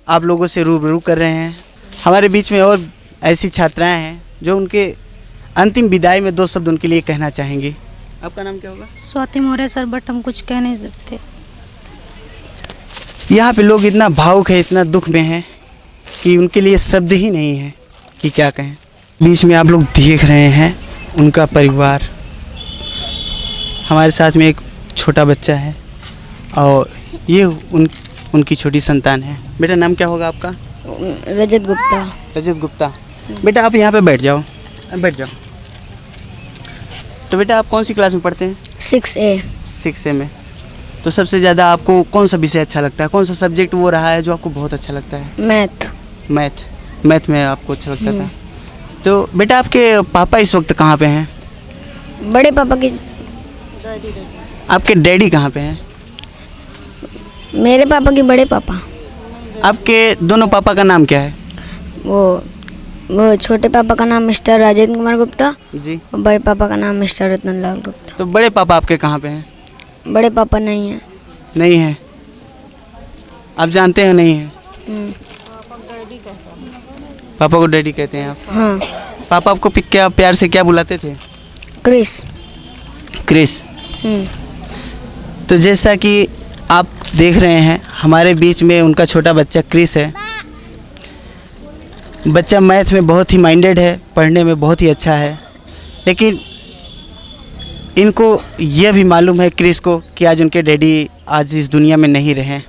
[SPEAKER 1] आप लोगों से रूबरू कर रहे हैं। हमारे बीच में और ऐसी छात्राएं हैं जो उनके अंतिम विदाई में 2 शब्द उनके लिए कहना चाहेंगी। आपका नाम क्या होगा?
[SPEAKER 17] स्वाति मौर्य सर, बट हम कुछ कह नहीं सकते।
[SPEAKER 1] यहाँ पे लोग इतना भावुक है, इतना दुख में हैं कि उनके लिए शब्द ही नहीं है कि क्या कहें। बीच में आप लोग देख रहे हैं उनका परिवार। हमारे साथ में एक छोटा बच्चा है और ये उनकी छोटी संतान है। बेटा नाम क्या होगा आपका?
[SPEAKER 17] रजत गुप्ता।
[SPEAKER 1] रजत गुप्ता। बेटा आप यहाँ पे बैठ जाओ, बैठ जाओ। तो बेटा आप कौन सी क्लास में पढ़ते हैं?
[SPEAKER 17] 6A।
[SPEAKER 1] 6A में। तो सबसे ज़्यादा आपको कौन सा विषय अच्छा लगता है? कौन सा सब्जेक्ट वो रहा है जो आपको बहुत अच्छा लगता है?
[SPEAKER 17] मैथ।
[SPEAKER 1] मैथ में आपको अच्छा लगता था। तो बेटा आपके पापा इस वक्त कहाँ पे हैं?
[SPEAKER 17] बड़े पापा की।
[SPEAKER 1] आपके डैडी कहाँ पे हैं?
[SPEAKER 17] मेरे पापा के बड़े पापा।
[SPEAKER 1] आपके दोनों पापा का नाम क्या है?
[SPEAKER 17] वो छोटे पापा का नाम मिस्टर राजेंद्र कुमार गुप्ता
[SPEAKER 1] जी,
[SPEAKER 17] और बड़े पापा का नाम मिस्टर रतनलाल गुप्ता।
[SPEAKER 1] तो बड़े पापा आपके कहाँ पे हैं?
[SPEAKER 17] बड़े पापा नहीं हैं।
[SPEAKER 1] नहीं है? आप जानते हैं नहीं है? पापा को डैडी कहते हैं आप?
[SPEAKER 17] हाँ।
[SPEAKER 1] पापा आपको क्या प्यार से क्या बुलाते थे?
[SPEAKER 17] क्रिस।
[SPEAKER 1] क्रिस। तो जैसा कि आप देख रहे हैं हमारे बीच में उनका छोटा बच्चा क्रिस है। बच्चा मैथ में बहुत ही माइंडेड है, पढ़ने में बहुत ही अच्छा है, लेकिन इनको यह भी मालूम है क्रिस को कि आज उनके डैडी आज इस दुनिया में नहीं रहे।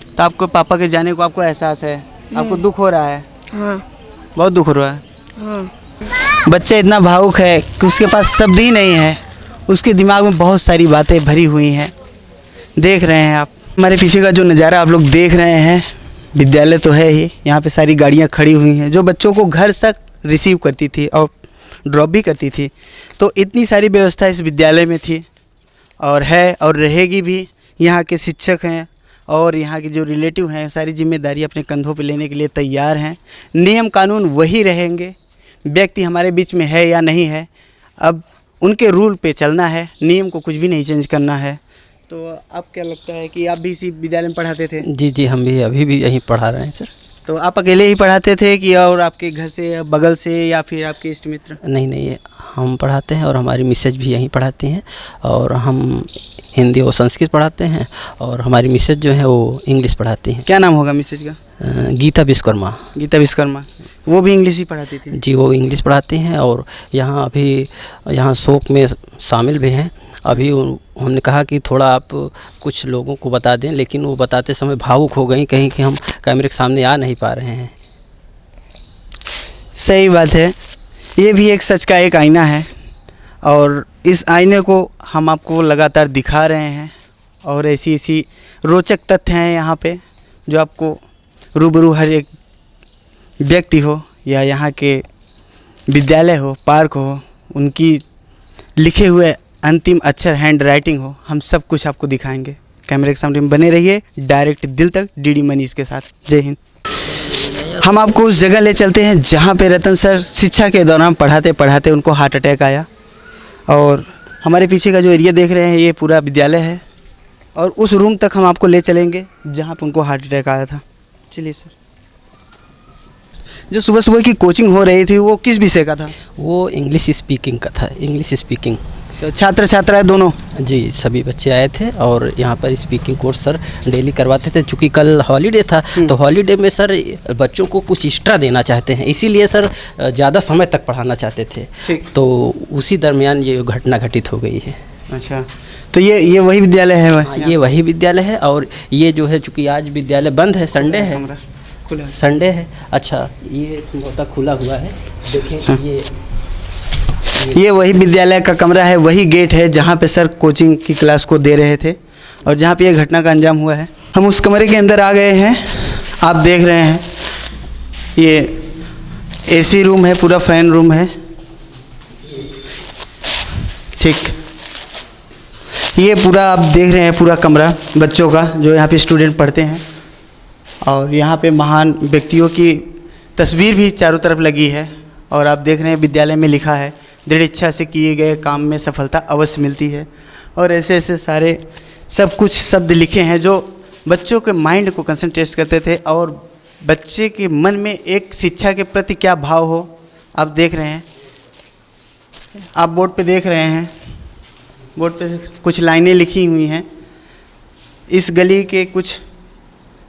[SPEAKER 1] तो आपको पापा के जाने को आपको एहसास है, आपको दुख हो रहा है?
[SPEAKER 17] हाँ।
[SPEAKER 1] बहुत दुख हो रहा है।
[SPEAKER 17] हाँ।
[SPEAKER 1] बच्चा इतना भावुक है कि उसके पास शब्द ही नहीं है, उसके दिमाग में बहुत सारी बातें भरी हुई हैं। देख रहे हैं आप हमारे पीछे का जो नज़ारा आप लोग देख रहे हैं, विद्यालय तो है ही, यहाँ पे सारी गाड़ियाँ खड़ी हुई हैं जो बच्चों को घर तक रिसीव करती थी और ड्रॉप भी करती थी। तो इतनी सारी व्यवस्था इस विद्यालय में थी और है और रहेगी भी। यहाँ के शिक्षक हैं और यहाँ के जो रिलेटिव हैं सारी जिम्मेदारी अपने कंधों पे लेने के लिए तैयार हैं। नियम कानून वही रहेंगे, व्यक्ति हमारे बीच में है या नहीं है, अब उनके रूल पे चलना है, नियम को कुछ भी नहीं चेंज करना है। तो आप क्या लगता है कि आप भी इसी विद्यालय में पढ़ाते थे?
[SPEAKER 5] जी जी, हम भी अभी भी यहीं पढ़ा रहे हैं सर।
[SPEAKER 1] तो आप अकेले ही पढ़ाते थे कि और आपके घर से या बगल से या फिर आपके इष्ट मित्र?
[SPEAKER 5] नहीं, हम पढ़ाते हैं और हमारी मिसेज भी यहीं पढ़ाती हैं और हम हिंदी और संस्कृत पढ़ाते हैं और हमारी मिसेज जो है वो इंग्लिश पढ़ाती हैं।
[SPEAKER 1] क्या नाम होगा मिसेज का?
[SPEAKER 5] गीता विश्वकर्मा।
[SPEAKER 1] गीता विश्वकर्मा, वो भी इंग्लिश ही पढ़ाती थी?
[SPEAKER 5] जी, वो इंग्लिश पढ़ाती हैं और यहाँ शोक में शामिल भी हैं। अभी उन्होंने कहा कि थोड़ा आप कुछ लोगों को बता दें, लेकिन वो बताते समय भावुक हो गई कहीं कि हम कैमरे के सामने आ नहीं पा रहे हैं।
[SPEAKER 1] सही बात है, ये भी एक सच का एक आईना है और इस आईने को हम आपको लगातार दिखा रहे हैं और ऐसी रोचक तथ्य हैं यहाँ पे जो आपको रूबरू हर एक व्यक्ति हो या यहाँ के विद्यालय हो, पार्क हो, उनकी लिखे हुए अंतिम अक्षर, हैंड राइटिंग हो, हम सब कुछ आपको दिखाएंगे। कैमरे के सामने बने रहिए, डायरेक्ट दिल तक डीडी मनीष के साथ। जय हिंद। हम आपको उस जगह ले चलते हैं जहाँ पे रतन सर शिक्षा के दौरान पढ़ाते पढ़ाते उनको हार्ट अटैक आया और हमारे पीछे का जो एरिया देख रहे हैं ये पूरा विद्यालय है और उस रूम तक हम आपको ले चलेंगे जहाँ पे उनको हार्ट अटैक आया था। चलिए सर। जो सुबह सुबह की कोचिंग हो रही थी वो किस विषय का था?
[SPEAKER 5] वो इंग्लिश स्पीकिंग का था, इंग्लिश स्पीकिंग।
[SPEAKER 1] तो छात्र छात्राएं दोनों?
[SPEAKER 5] जी, सभी बच्चे आए थे और यहाँ पर स्पीकिंग कोर्स सर डेली करवाते थे। चूँकि कल हॉलीडे था तो हॉलीडे में सर बच्चों को कुछ एक्स्ट्रा देना चाहते हैं, इसीलिए सर ज़्यादा समय तक पढ़ाना चाहते थे। तो उसी दरमियान ये घटना घटित हो गई है।
[SPEAKER 1] अच्छा, तो ये वही विद्यालय है?
[SPEAKER 5] हाँ, ये वही विद्यालय है। और ये जो है चूँकि आज विद्यालय बंद है, संडे है, संडे है। अच्छा, ये संभवतः खुला हुआ है, देखिए
[SPEAKER 1] ये वही विद्यालय का कमरा है, वही गेट है जहाँ पे सर कोचिंग की क्लास को दे रहे थे और जहाँ पे ये घटना का अंजाम हुआ है। हम उस कमरे के अंदर आ गए हैं। आप देख रहे हैं ये एसी रूम है, पूरा फैन रूम है। ठीक, ये पूरा आप देख रहे हैं पूरा कमरा बच्चों का जो यहाँ पे स्टूडेंट पढ़ते हैं। और यहाँ पे महान व्यक्तियों की तस्वीर भी चारों तरफ लगी है। और आप देख रहे हैं विद्यालय में लिखा है, दृढ़ इच्छा से किए गए काम में सफलता अवश्य मिलती है। और ऐसे ऐसे सारे सब कुछ शब्द लिखे हैं जो बच्चों के माइंड को कंसंट्रेट करते थे और बच्चे के मन में एक शिक्षा के प्रति क्या भाव हो। आप देख रहे हैं, आप बोर्ड पे देख रहे हैं, बोर्ड पे कुछ लाइनें लिखी हुई हैं। इस गली के कुछ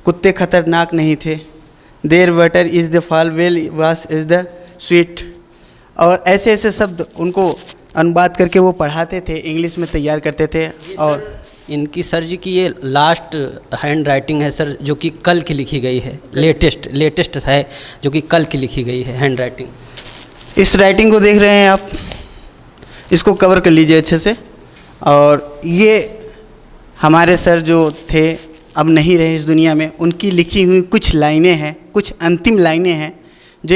[SPEAKER 1] कुत्ते खतरनाक नहीं थे, there water is the fall well was is the sweet. और ऐसे ऐसे शब्द उनको अनुवाद करके वो पढ़ाते थे, इंग्लिश में तैयार करते थे। और
[SPEAKER 5] इनकी सर जी की ये लास्ट हैंड राइटिंग है सर, जो कि कल की लिखी गई है, लेटेस्ट है जो कि कल की लिखी गई है हैंड राइटिंग।
[SPEAKER 1] इस राइटिंग को देख रहे हैं आप, इसको कवर कर लीजिए अच्छे से। और ये हमारे सर जो थे अब नहीं रहे इस दुनिया में, उनकी लिखी हुई कुछ लाइनें हैं, कुछ अंतिम लाइनें हैं जो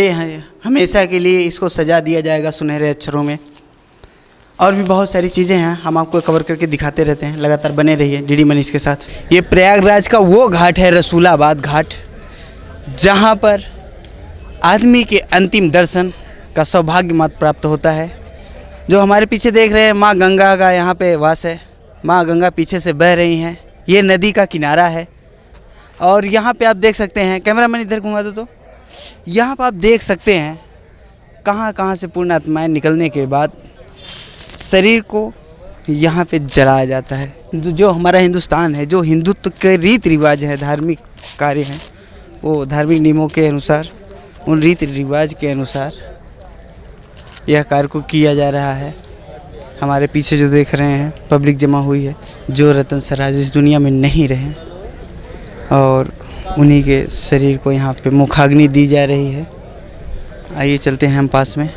[SPEAKER 1] हमेशा के लिए इसको सजा दिया जाएगा सुनहरे अक्षरों में। और भी बहुत सारी चीज़ें हैं, हम आपको कवर करके दिखाते रहते हैं। लगातार बने रहिए डीडी मनीष के साथ। ये प्रयागराज का वो घाट है, रसूलाबाद घाट, जहाँ पर आदमी के अंतिम दर्शन का सौभाग्य मात्र प्राप्त होता है। जो हमारे पीछे देख रहे हैं, माँ गंगा का यहाँ पे वास है। माँ गंगा पीछे से बह रही हैं, ये नदी का किनारा है। और यहाँ पे आप देख सकते हैं, कैमरामैन इधर घुमा दो, तो यहाँ पर आप देख सकते हैं कहाँ कहाँ से पूर्ण आत्माएँ निकलने के बाद शरीर को यहाँ पे जलाया जाता है। जो हमारा हिंदुस्तान है, जो हिंदुत्व के रीति रिवाज है, धार्मिक कार्य हैं, वो धार्मिक नियमों के अनुसार, उन रीति रिवाज के अनुसार यह कार्य को किया जा रहा है। हमारे पीछे जो देख रहे हैं पब्लिक जमा हुई है, जो रतन सर आज इस दुनिया में नहीं रहे और उन्हीं के शरीर को यहाँ पे मुखाग्नि दी जा रही है। आइए चलते हैं हम पास में,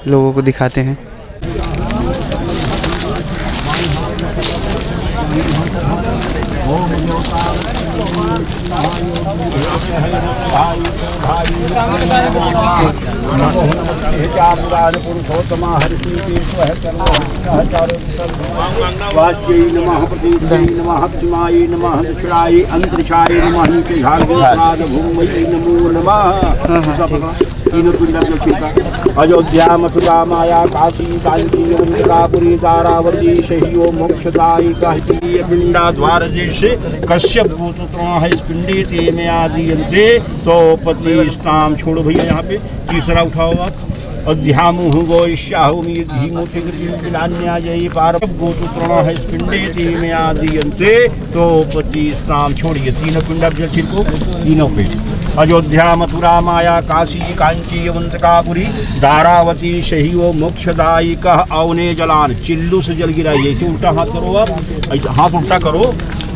[SPEAKER 1] लोगों को दिखाते हैं।
[SPEAKER 18] अयोध्या मथुरा माया काशी कांची अंबिकापुरी तारावती शहियो मोक्षदायी कहती पिंडा द्वार जैसे कश्यप गोत्र है इस पिंडी ते में आदि अंते तो पति स्ताम छोड़ो भैया। यहाँ पे तीसरा उठाओ आप। अध्यामुह गोष्याहुमी धीमुतिलान्या जय पार गोत्र है इस पिंडी ते में आदि अंते तो पति स्ताम छोड़िए। तीनों पिंडा जल को तीनों पे अयोध्या मथुरा माया काशी कांची अवंतकापुरी धारावती शहियो मोक्षदायी कह अवने जलान। चिल्लू से जल गिराइए, ऐसे उल्टा हाथ करो आप, हाथ उल्टा करो।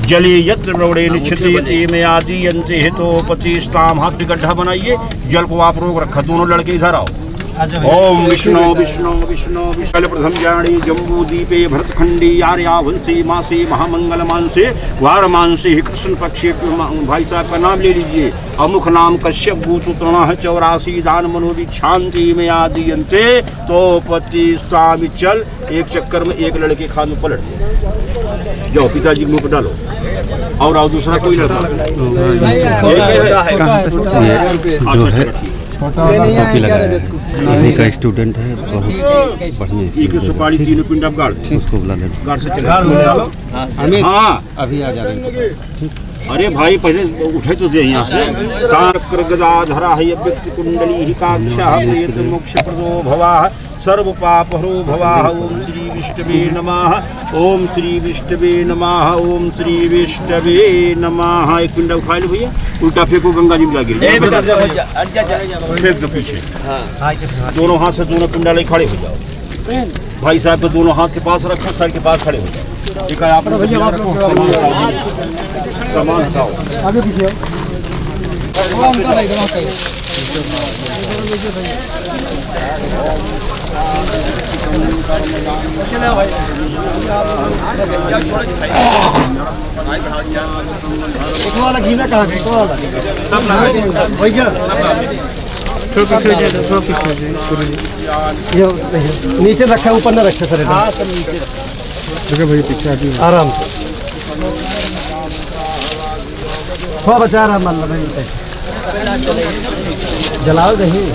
[SPEAKER 18] जले यत्र रौड़े निश्चित में आदि अंते हेतो पति स्ताम। हाथ पे गड्ढा बनाइए, जल को आप रोक रखा। दोनों लड़के इधर आओ। ओम विष्णु विष्णु विष्णु विशाल प्रथम जाणी जम्बू दीपे भरतखंडी आर्यावंशी मासे महामंगल मानसे वार मानसे कृष्ण पक्षे। भाई साहब का नाम ले लीजिए। अमुख नाम कश्यप गोत्र 84 दान मनोविद शांति में आदि अंते तो पति स्वामी। चल एक चक्कर में एक लड़के खान में पलट जाओ, पिताजी मुंह पर डालो और आओ। दूसरा कोई लड़का
[SPEAKER 13] कॉपी लगाया है, इन्हीं का स्टूडेंट है, बहुत बढ़िया।
[SPEAKER 18] एक सुपारी तीनों पिंड आप गाड़
[SPEAKER 13] उसको बुला दे,
[SPEAKER 18] गाड़ से चले। हाँ
[SPEAKER 13] अभी आ जा रहे हैं।
[SPEAKER 18] अरे भाई पहले उठे तो दे यहाँ से। तारक गदाधरा है व्यक्ति कुंडली ही काक्षा प्रियत मोक्ष प्रदो भवाः सर्व पाप हरो भवाः। ओम श्री विष्णवे नमः। ओम श्री विष्णवे नमः। ओम श्री विष्णवे नमः। एक पिंडा उठा लो भैया, उल्टा फेंको, गंगा जी में गिर फेंक दो पीछे। दोनों हाथ से दोनों पिंडा ले खड़े हो जाओ। भाई साहब को दोनों हाथ के पास रखो, सर के पास खड़े हो जाओ। ठीक है, आप सामान हटाओ, आगे पीछे
[SPEAKER 11] वाला घी ना कहाँ भैया नीचे रखा, ऊपर ना रखा सर। हाँ सब नीचे देखो भैया, पीछे आराम से थोड़ा बचा रहा मान लो भाई, जलाओ नहीं।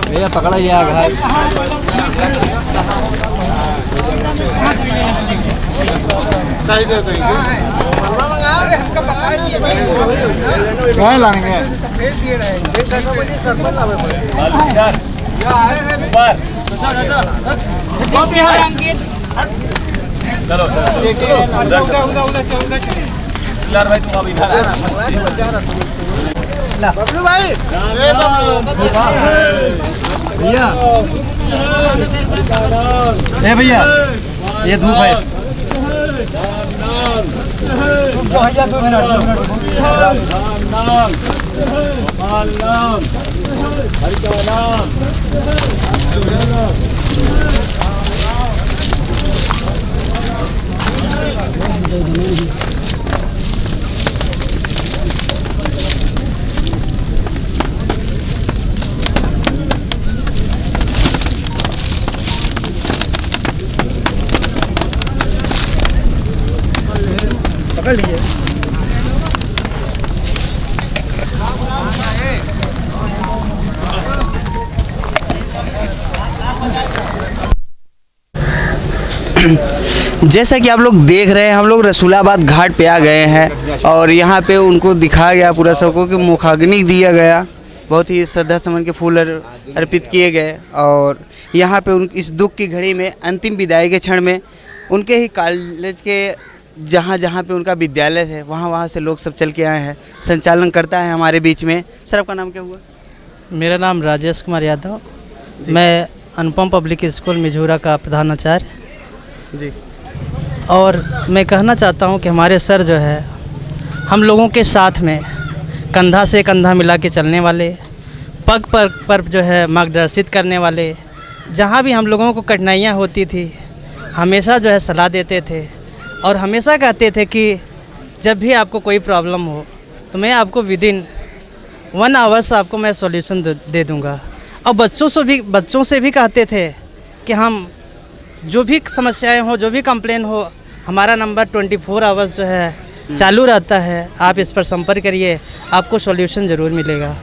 [SPEAKER 4] भैया पकड़ा गया घर
[SPEAKER 11] भैया ए भैया ये धूप है। पकड़ लीजिए।
[SPEAKER 1] जैसा कि आप लोग देख रहे हैं, हम लोग रसूलाबाद घाट पे आ गए हैं और यहाँ पे उनको दिखाया गया पूरा सबको कि मुखाग्नि दिया गया, बहुत ही श्रद्धा सुमन के फूल अर्पित किए गए और यहाँ पे उन इस दुख की घड़ी में अंतिम विदाई के क्षण में उनके ही कॉलेज के जहाँ पे उनका विद्यालय है वहाँ से लोग सब चल के आए हैं। संचालन करता है हमारे बीच में। सर आपका नाम क्या हुआ?
[SPEAKER 19] मेरा नाम राजेश कुमार यादव, मैं अनुपम पब्लिक स्कूल मिझूरा का प्रधानाचार्य जी। और मैं कहना चाहता हूं कि हमारे सर जो है हम लोगों के साथ में कंधा से कंधा मिला के चलने वाले, पग पर जो है मार्गदर्शित करने वाले, जहां भी हम लोगों को कठिनाइयां होती थी हमेशा जो है सलाह देते थे और हमेशा कहते थे कि जब भी आपको कोई प्रॉब्लम हो तो मैं आपको विदिन 1 आवर्स आपको मैं सॉल्यूशन दे दूंगा। और बच्चों से भी कहते थे कि हम जो भी समस्याएं हो, जो भी कंप्लेन हो, हमारा नंबर 24 आवर्स जो है चालू रहता है। आप इस पर संपर्क करिए, आपको सॉल्यूशन ज़रूर मिलेगा।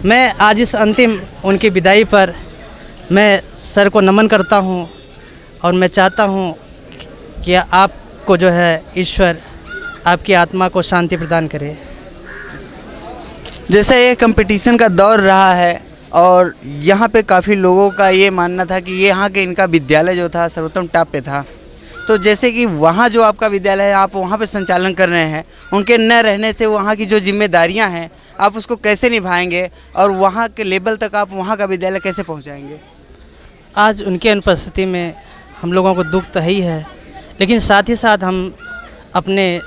[SPEAKER 19] मैं आज इस अंतिम उनकी विदाई पर मैं सर को नमन करता हूं और मैं चाहता हूं कि आपको जो है ईश्वर आपकी आत्मा को शांति प्रदान करे।
[SPEAKER 1] जैसे ये कंपटीशन का दौर रहा है और यहाँ पे काफ़ी लोगों का ये मानना था कि ये यहाँ के इनका विद्यालय जो था सर्वोत्तम टॉप पे था, तो जैसे कि वहाँ जो आपका विद्यालय है आप वहाँ पे संचालन कर रहे हैं, उनके न रहने से वहाँ की जो जिम्मेदारियाँ हैं आप उसको कैसे निभाएंगे और वहाँ के लेवल तक आप वहाँ का विद्यालय कैसे पहुँचाएंगे?
[SPEAKER 19] आज उनकी अनुपस्थिति में हम लोगों को दुख तो ही है, लेकिन साथ ही साथ हम अपने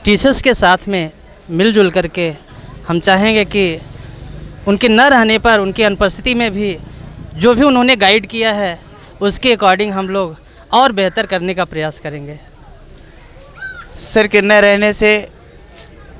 [SPEAKER 19] टीचर्स के साथ में मिलजुल करके हम चाहेंगे कि उनके न रहने पर, उनकी अनुपस्थिति में भी जो भी उन्होंने गाइड किया है उसके अकॉर्डिंग हम लोग और बेहतर करने का प्रयास करेंगे।
[SPEAKER 1] सर के न रहने से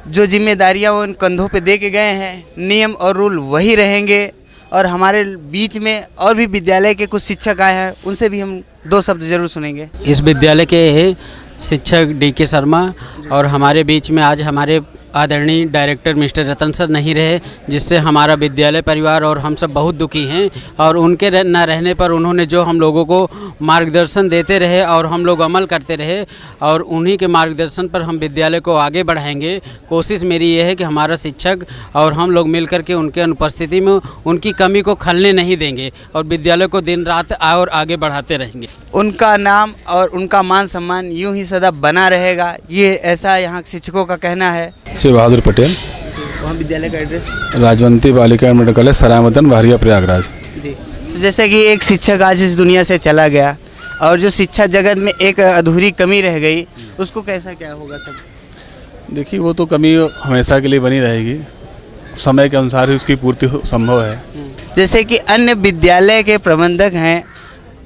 [SPEAKER 1] जो जिम्मेदारियां वो इन कंधों पे दे के गए हैं, नियम और रूल वही रहेंगे। और हमारे बीच में और भी विद्यालय के कुछ शिक्षक आए हैं, उनसे भी हम 2 शब्द ज़रूर सुनेंगे।
[SPEAKER 5] इस विद्यालय के शिक्षक DK शर्मा और हमारे बीच में आज हमारे आदरणीय डायरेक्टर मिस्टर रतन सर नहीं रहे, जिससे हमारा विद्यालय परिवार और हम सब बहुत दुखी हैं। और उनके न रहने पर उन्होंने जो हम लोगों को मार्गदर्शन देते रहे और हम लोग अमल करते रहे और उन्हीं के मार्गदर्शन पर हम विद्यालय को आगे बढ़ाएंगे। कोशिश मेरी ये है कि हमारा शिक्षक और हम लोग मिल कर के उनके अनुपस्थिति में उनकी कमी को खलने नहीं देंगे और विद्यालय को दिन रात और आगे बढ़ाते रहेंगे।
[SPEAKER 1] उनका नाम और उनका मान सम्मान यूँ ही सदा बना रहेगा, ये ऐसा यहाँ शिक्षकों का कहना है।
[SPEAKER 20] श्री बहादुर पटेल,
[SPEAKER 1] वहाँ विद्यालय का एड्रेस
[SPEAKER 20] राजवंती बालिका मेडिकल कॉलेज, सरायमदन, बहरिया, प्रयागराज।
[SPEAKER 1] जी, जैसे कि एक शिक्षक आज इस दुनिया से चला गया और जो शिक्षा जगत में एक अधूरी कमी रह गई, उसको कैसा क्या होगा सब?
[SPEAKER 20] देखिए, वो तो कमी हमेशा के लिए बनी रहेगी, समय के अनुसार ही उसकी पूर्ति संभव है।
[SPEAKER 1] जैसे कि अन्य विद्यालय के प्रबंधक हैं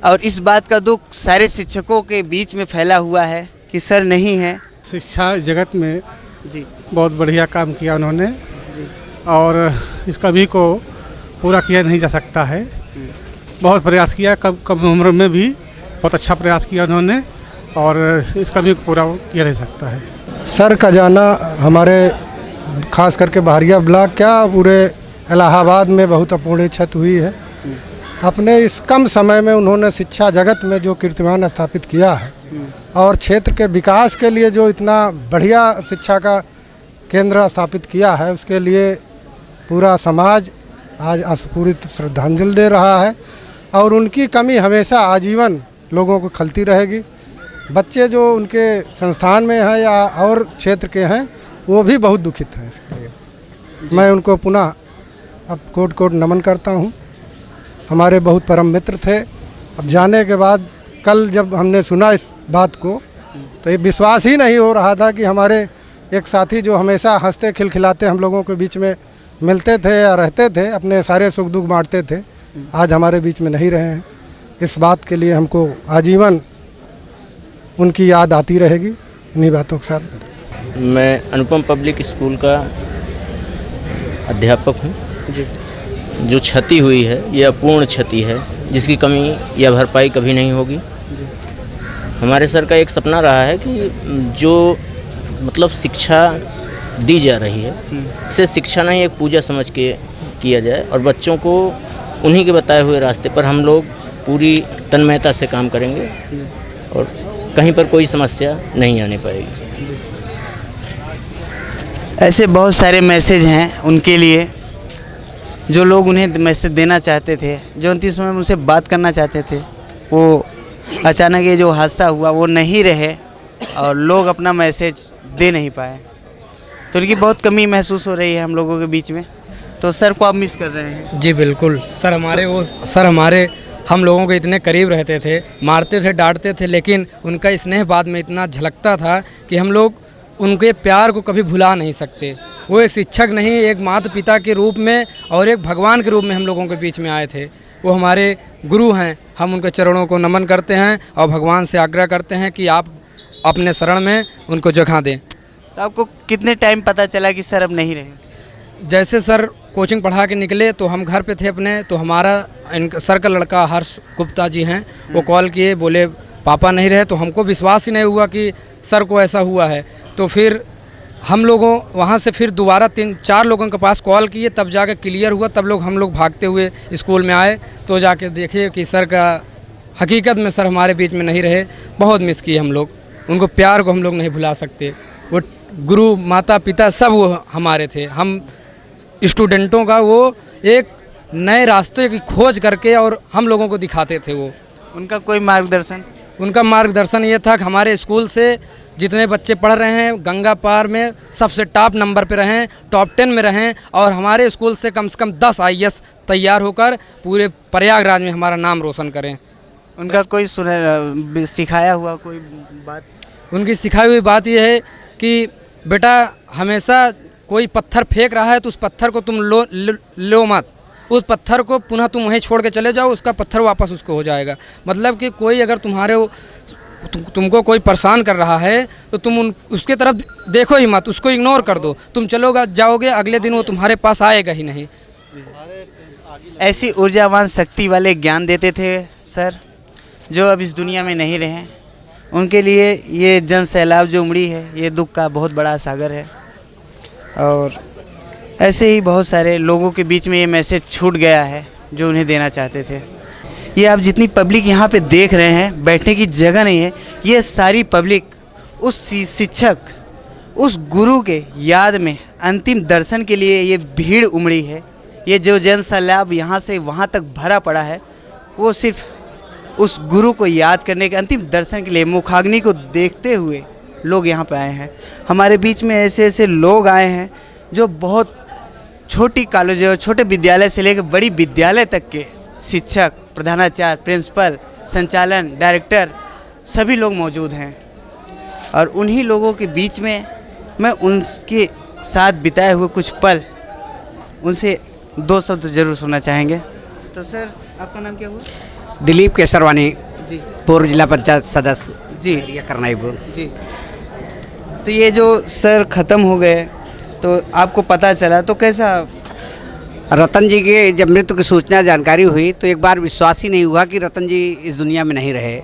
[SPEAKER 1] और इस बात का दुख सारे शिक्षकों के बीच में फैला हुआ है कि सर नहीं है।
[SPEAKER 21] शिक्षा जगत में
[SPEAKER 1] जी
[SPEAKER 21] बहुत बढ़िया काम किया उन्होंने और इस कमी को पूरा किया नहीं जा सकता है। बहुत प्रयास किया, कम उम्र में भी बहुत अच्छा प्रयास किया उन्होंने और इस कमी को पूरा किया नहीं सकता है।
[SPEAKER 14] सर का जाना हमारे खास करके बहरिया ब्लॉक क्या पूरे इलाहाबाद में बहुत अपूर्णीय क्षति हुई है। अपने इस कम समय में उन्होंने शिक्षा जगत में जो कीर्तिमान स्थापित किया है और क्षेत्र के विकास के लिए जो इतना बढ़िया शिक्षा का केंद्र स्थापित किया है, उसके लिए पूरा समाज आज अस्फुरित श्रद्धांजलि दे रहा है और उनकी कमी हमेशा आजीवन लोगों को खलती रहेगी। बच्चे जो उनके संस्थान में हैं या और क्षेत्र के हैं, वो भी बहुत दुखित हैं इसके लिए। मैं उनको पुनः अब कोट कोट नमन करता हूँ। हमारे बहुत परम मित्र थे। अब जाने के बाद कल जब हमने सुना इस बात को तो ये विश्वास ही नहीं हो रहा था कि हमारे एक साथी जो हमेशा हंसते खिलखिलाते हम लोगों के बीच में मिलते थे या रहते थे, अपने सारे सुख दुख बांटते थे, आज हमारे बीच में नहीं रहे हैं। इस बात के लिए हमको आजीवन उनकी याद आती रहेगी। इन्हीं बातों के साथ
[SPEAKER 22] मैं अनुपम पब्लिक स्कूल का अध्यापक हूँ। जो क्षति हुई है ये अपूर्ण क्षति है, जिसकी कमी या भरपाई कभी नहीं होगी। हमारे सर का एक सपना रहा है कि जो मतलब शिक्षा दी जा रही है, इसे शिक्षा नहीं एक पूजा समझ के किया जाए और बच्चों को उन्हीं के बताए हुए रास्ते पर हम लोग पूरी तन्मयता से काम करेंगे और कहीं पर कोई समस्या नहीं आने पाएगी।
[SPEAKER 1] ऐसे बहुत सारे मैसेज हैं उनके लिए, जो लोग उन्हें मैसेज देना चाहते थे, जो अंतिम समय में उनसे बात करना चाहते थे, वो अचानक ये जो हादसा हुआ वो नहीं रहे और लोग अपना मैसेज दे नहीं पाए, तो उनकी बहुत कमी महसूस हो रही है हम लोगों के बीच में। तो सर को आप मिस कर रहे हैं?
[SPEAKER 23] जी बिल्कुल सर, हमारे हम लोगों के इतने करीब रहते थे, मारते थे, डांटते थे, लेकिन उनका स्नेह बाद में इतना झलकता था कि हम लोग उनके प्यार को कभी भुला नहीं सकते। वो एक शिक्षक नहीं, एक माता पिता के रूप में और एक भगवान के रूप में हम लोगों के बीच में आए थे। वो हमारे गुरु हैं, हम उनके चरणों को नमन करते हैं और भगवान से आग्रह करते हैं कि आप अपने शरण में उनको जगह दें।
[SPEAKER 1] तो आपको कितने टाइम पता चला कि सर अब नहीं रहे?
[SPEAKER 23] जैसे सर कोचिंग पढ़ा के निकले तो हम घर पे थे अपने, तो हमारा सर का लड़का हर्ष गुप्ता जी हैं, वो कॉल किए, बोले पापा नहीं रहे तो हमको विश्वास ही नहीं हुआ कि सर को ऐसा हुआ है। तो फिर हम लोगों वहाँ से फिर दोबारा 3-4 लोगों के पास कॉल किए, तब जाके क्लियर हुआ। तब हम लोग भागते हुए स्कूल में आए तो जाके देखे कि सर का हकीकत में सर हमारे बीच में नहीं रहे। बहुत मिस किए हम लोग, उनको प्यार को हम लोग नहीं भुला सकते। वो गुरु माता पिता सब वो हमारे थे। हम स्टूडेंटों का वो एक नए रास्ते की खोज करके और हम लोगों को दिखाते थे। वो
[SPEAKER 1] उनका कोई मार्गदर्शन?
[SPEAKER 23] उनका मार्गदर्शन ये था कि हमारे स्कूल से जितने बच्चे पढ़ रहे हैं गंगा पार में सबसे टॉप नंबर पे रहें, टॉप 10 में रहें और हमारे स्कूल से कम 10 IAS तैयार होकर पूरे प्रयागराज में हमारा नाम रोशन करें।
[SPEAKER 1] उनका कोई सिखाया हुआ कोई बात?
[SPEAKER 23] उनकी सिखाई हुई बात यह है कि बेटा हमेशा कोई पत्थर फेंक रहा है तो उस पत्थर को तुम लो मत, उस पत्थर को पुनः तुम वहीं छोड़ के चले जाओ, उसका पत्थर वापस उसको हो जाएगा। मतलब कि कोई अगर तुमको कोई परेशान कर रहा है तो तुम उसके तरफ देखो ही मत, उसको इग्नोर कर दो। तुम चलोगे जाओगे, अगले दिन वो तुम्हारे पास आएगा ही नहीं।
[SPEAKER 1] ऐसी ऊर्जावान शक्ति वाले ज्ञान देते थे सर जो अब इस दुनिया में नहीं रहे। उनके लिए ये जन सैलाब जो उमड़ी है ये दुख का बहुत बड़ा सागर है। और ऐसे ही बहुत सारे लोगों के बीच में ये मैसेज छूट गया है जो उन्हें देना चाहते थे। ये आप जितनी पब्लिक यहाँ पे देख रहे हैं, बैठने की जगह नहीं है। ये सारी पब्लिक उस शिक्षक, उस गुरु के याद में अंतिम दर्शन के लिए ये भीड़ उमड़ी है। ये जो जन सैलाब यहाँ से वहाँ तक भरा पड़ा है वो सिर्फ उस गुरु को याद करने के अंतिम दर्शन के लिए, मुखाग्नि को देखते हुए लोग यहाँ पे आए हैं। हमारे बीच में ऐसे ऐसे लोग आए हैं जो बहुत छोटी कॉलेज और छोटे विद्यालय से लेकर बड़ी विद्यालय तक के शिक्षक, प्रधानाचार्य, प्रिंसिपल, संचालन, डायरेक्टर सभी लोग मौजूद हैं। और उन्हीं लोगों के बीच में मैं उनके साथ बिताए हुए कुछ पल, उनसे 2 शब्द जरूर सुनना चाहेंगे। तो सर आपका नाम क्या हुआ?
[SPEAKER 3] दिलीप केसरवानी
[SPEAKER 1] जी,
[SPEAKER 3] पूर्व जिला पंचायत सदस्य
[SPEAKER 1] जी,
[SPEAKER 3] करनाईपुर
[SPEAKER 1] जी। तो ये जो सर ख़त्म हो गए तो आपको पता चला तो कैसा?
[SPEAKER 3] रतन जी के जब मृत्यु की सूचना जानकारी हुई तो एक बार विश्वास ही नहीं हुआ कि रतन जी इस दुनिया में नहीं रहे।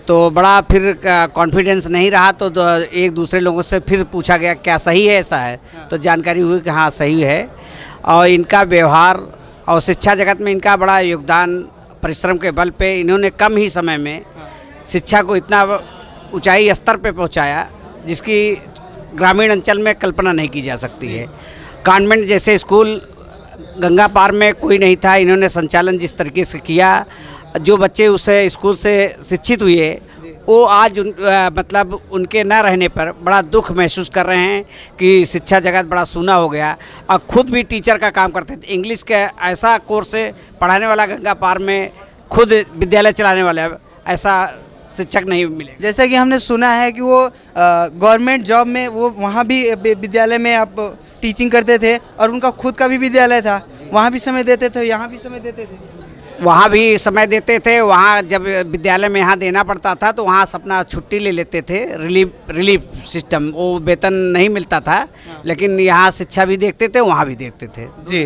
[SPEAKER 3] तो बड़ा फिर कॉन्फिडेंस नहीं रहा तो एक दूसरे लोगों से फिर पूछा गया क्या सही है ऐसा है? तो जानकारी हुई कि हाँ सही है। और इनका व्यवहार और शिक्षा जगत में इनका बड़ा योगदान, परिश्रम के बल पे इन्होंने कम ही समय में शिक्षा को इतना ऊंचाई स्तर पे पहुंचाया जिसकी ग्रामीण अंचल में कल्पना नहीं की जा सकती है। कॉन्वेंट जैसे स्कूल गंगा पार में कोई नहीं था, इन्होंने संचालन जिस तरीके से किया, जो बच्चे उस स्कूल से शिक्षित हुए वो आज मतलब उनके न रहने पर बड़ा दुख महसूस कर रहे हैं कि शिक्षा जगत बड़ा सूना हो गया। और खुद भी टीचर का काम करते थे, इंग्लिश के ऐसा कोर्स पढ़ाने वाला गंगा पार में, खुद विद्यालय चलाने वाला ऐसा शिक्षक नहीं मिले।
[SPEAKER 1] जैसा कि हमने सुना है कि वो गवर्नमेंट जॉब में वो वहाँ भी विद्यालय में आप टीचिंग करते थे और उनका खुद का भी विद्यालय था, वहाँ भी समय देते थे, यहाँ भी समय देते थे।
[SPEAKER 3] वहाँ भी समय देते थे, वहाँ जब विद्यालय में यहाँ देना पड़ता था तो वहाँ अपना छुट्टी ले लेते थे, रिलीफ सिस्टम, वो वेतन नहीं मिलता था लेकिन यहाँ शिक्षा भी देखते थे, वहाँ भी देखते थे
[SPEAKER 1] जी।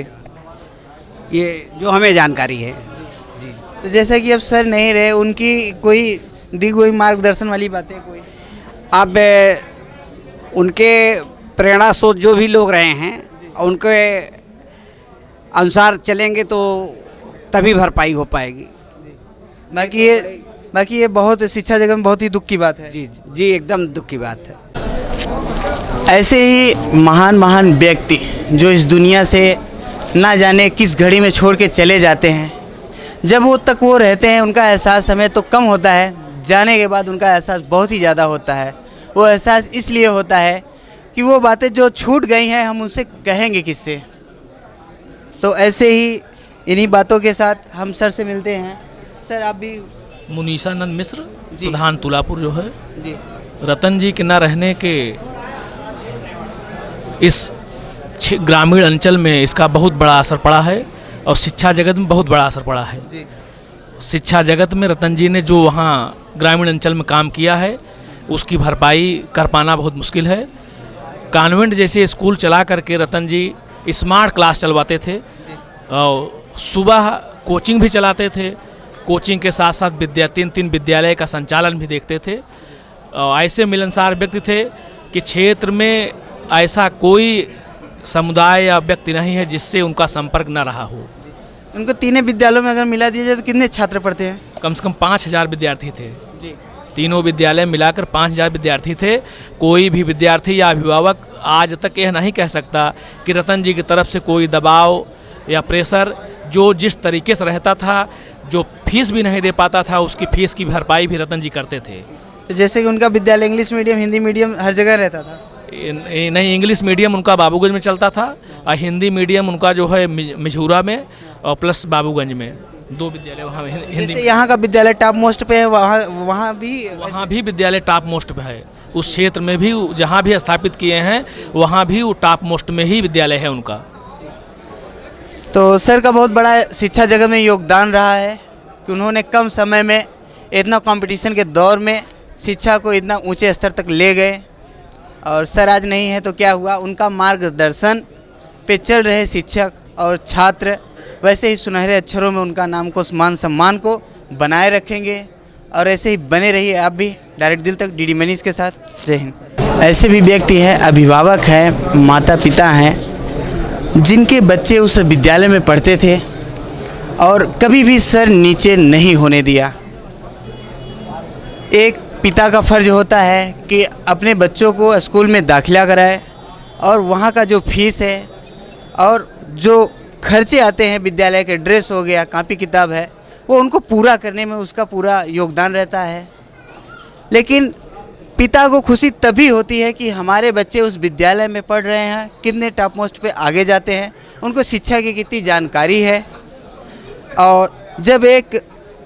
[SPEAKER 3] ये जो हमें जानकारी है जी।
[SPEAKER 1] तो जैसा कि अब सर नहीं रहे, उनकी कोई दी हुई मार्गदर्शन वाली बातें कोई?
[SPEAKER 3] अब उनके प्रेरणा स्रोत जो भी लोग रहे हैं उनके अनुसार चलेंगे तो तभी भरपाई हो पाएगी।
[SPEAKER 1] बाकी ये बहुत शिक्षा जगत में बहुत ही दुख की बात है।
[SPEAKER 3] जी जी, एकदम दुख की बात है।
[SPEAKER 1] ऐसे ही महान महान व्यक्ति जो इस दुनिया से ना जाने किस घड़ी में छोड़ के चले जाते हैं, जब वो तक वो रहते हैं उनका एहसास हमें तो कम होता है, जाने के बाद उनका एहसास बहुत ही ज़्यादा होता है। वो एहसास इसलिए होता है कि वो बातें जो छूट गई हैं हम उनसे कहेंगे किससे। तो ऐसे ही इन्हीं बातों के साथ हम सर से मिलते हैं। सर आप भी?
[SPEAKER 7] मुनीसानंद मिश्र, प्रधान तुलापुर जो है
[SPEAKER 1] जी।
[SPEAKER 7] रतन जी के न रहने के इस ग्रामीण अंचल में इसका बहुत बड़ा असर पड़ा है और शिक्षा जगत में बहुत बड़ा असर पड़ा है
[SPEAKER 1] जी।
[SPEAKER 7] शिक्षा जगत में रतन जी ने जो वहाँ ग्रामीण अंचल में काम किया है उसकी भरपाई कर पाना बहुत मुश्किल है। कॉन्वेंट जैसे स्कूल चला करके रतन जी स्मार्ट क्लास चलवाते थे और सुबह कोचिंग भी चलाते थे। कोचिंग के साथ साथ तीन विद्यालय का संचालन भी देखते थे। ऐसे मिलनसार व्यक्ति थे कि क्षेत्र में ऐसा कोई समुदाय या व्यक्ति नहीं है जिससे उनका संपर्क न रहा हो।
[SPEAKER 1] उनको तीनों विद्यालयों में अगर मिला दिया जाए तो कितने छात्र पढ़ते हैं?
[SPEAKER 7] कम से कम 5,000 विद्यार्थी थे
[SPEAKER 1] जी।
[SPEAKER 7] तीनों विद्यालय मिलाकर 5,000 विद्यार्थी थे। कोई भी विद्यार्थी या अभिभावक आज तक यह नहीं कह सकता कि रतन जी की तरफ से कोई दबाव या प्रेशर, जो जिस तरीके से रहता था, जो फीस भी नहीं दे पाता था, उसकी फीस की भरपाई भी रतन जी करते थे।
[SPEAKER 1] तो जैसे कि उनका विद्यालय इंग्लिश मीडियम, हिंदी मीडियम हर जगह रहता था?
[SPEAKER 7] नहीं, इंग्लिश मीडियम उनका बाबूगंज में चलता था और हिंदी मीडियम उनका जो है मिझूरा में और प्लस बाबूगंज में, 2 विद्यालय वहाँ हिंदी।
[SPEAKER 1] यहाँ का विद्यालय टॉप मोस्ट पे है, वहाँ भी
[SPEAKER 7] विद्यालय टॉप मोस्ट पे है। उस क्षेत्र में भी जहाँ भी स्थापित किए हैं वहाँ भी वो टॉप मोस्ट में ही विद्यालय है उनका।
[SPEAKER 1] तो सर का बहुत बड़ा शिक्षा जगत में योगदान रहा है कि उन्होंने कम समय में इतना कंपटीशन के दौर में शिक्षा को इतना ऊंचे स्तर तक ले गए। और सर आज नहीं है तो क्या हुआ, उनका मार्गदर्शन पे चल रहे शिक्षक और छात्र वैसे ही सुनहरे अक्षरों में उनका नाम को, मान सम्मान को बनाए रखेंगे और ऐसे ही बने रहिए आप भी डायरेक्ट दिल तक डीडी मनीष के साथ। जय हिंद। ऐसे भी व्यक्ति हैं, अभिभावक हैं, माता पिता हैं, जिनके बच्चे उस विद्यालय में पढ़ते थे और कभी भी सर नीचे नहीं होने दिया। एक पिता का फ़र्ज होता है कि अपने बच्चों को स्कूल में दाखिला कराए और वहाँ का जो फीस है और जो खर्चे आते हैं, विद्यालय के ड्रेस हो गया, कापी किताब है, वो उनको पूरा करने में उसका पूरा योगदान रहता है। लेकिन पिता को खुशी तभी होती है कि हमारे बच्चे उस विद्यालय में पढ़ रहे हैं, कितने टॉप मोस्ट पे आगे जाते हैं, उनको शिक्षा की कितनी जानकारी है। और जब एक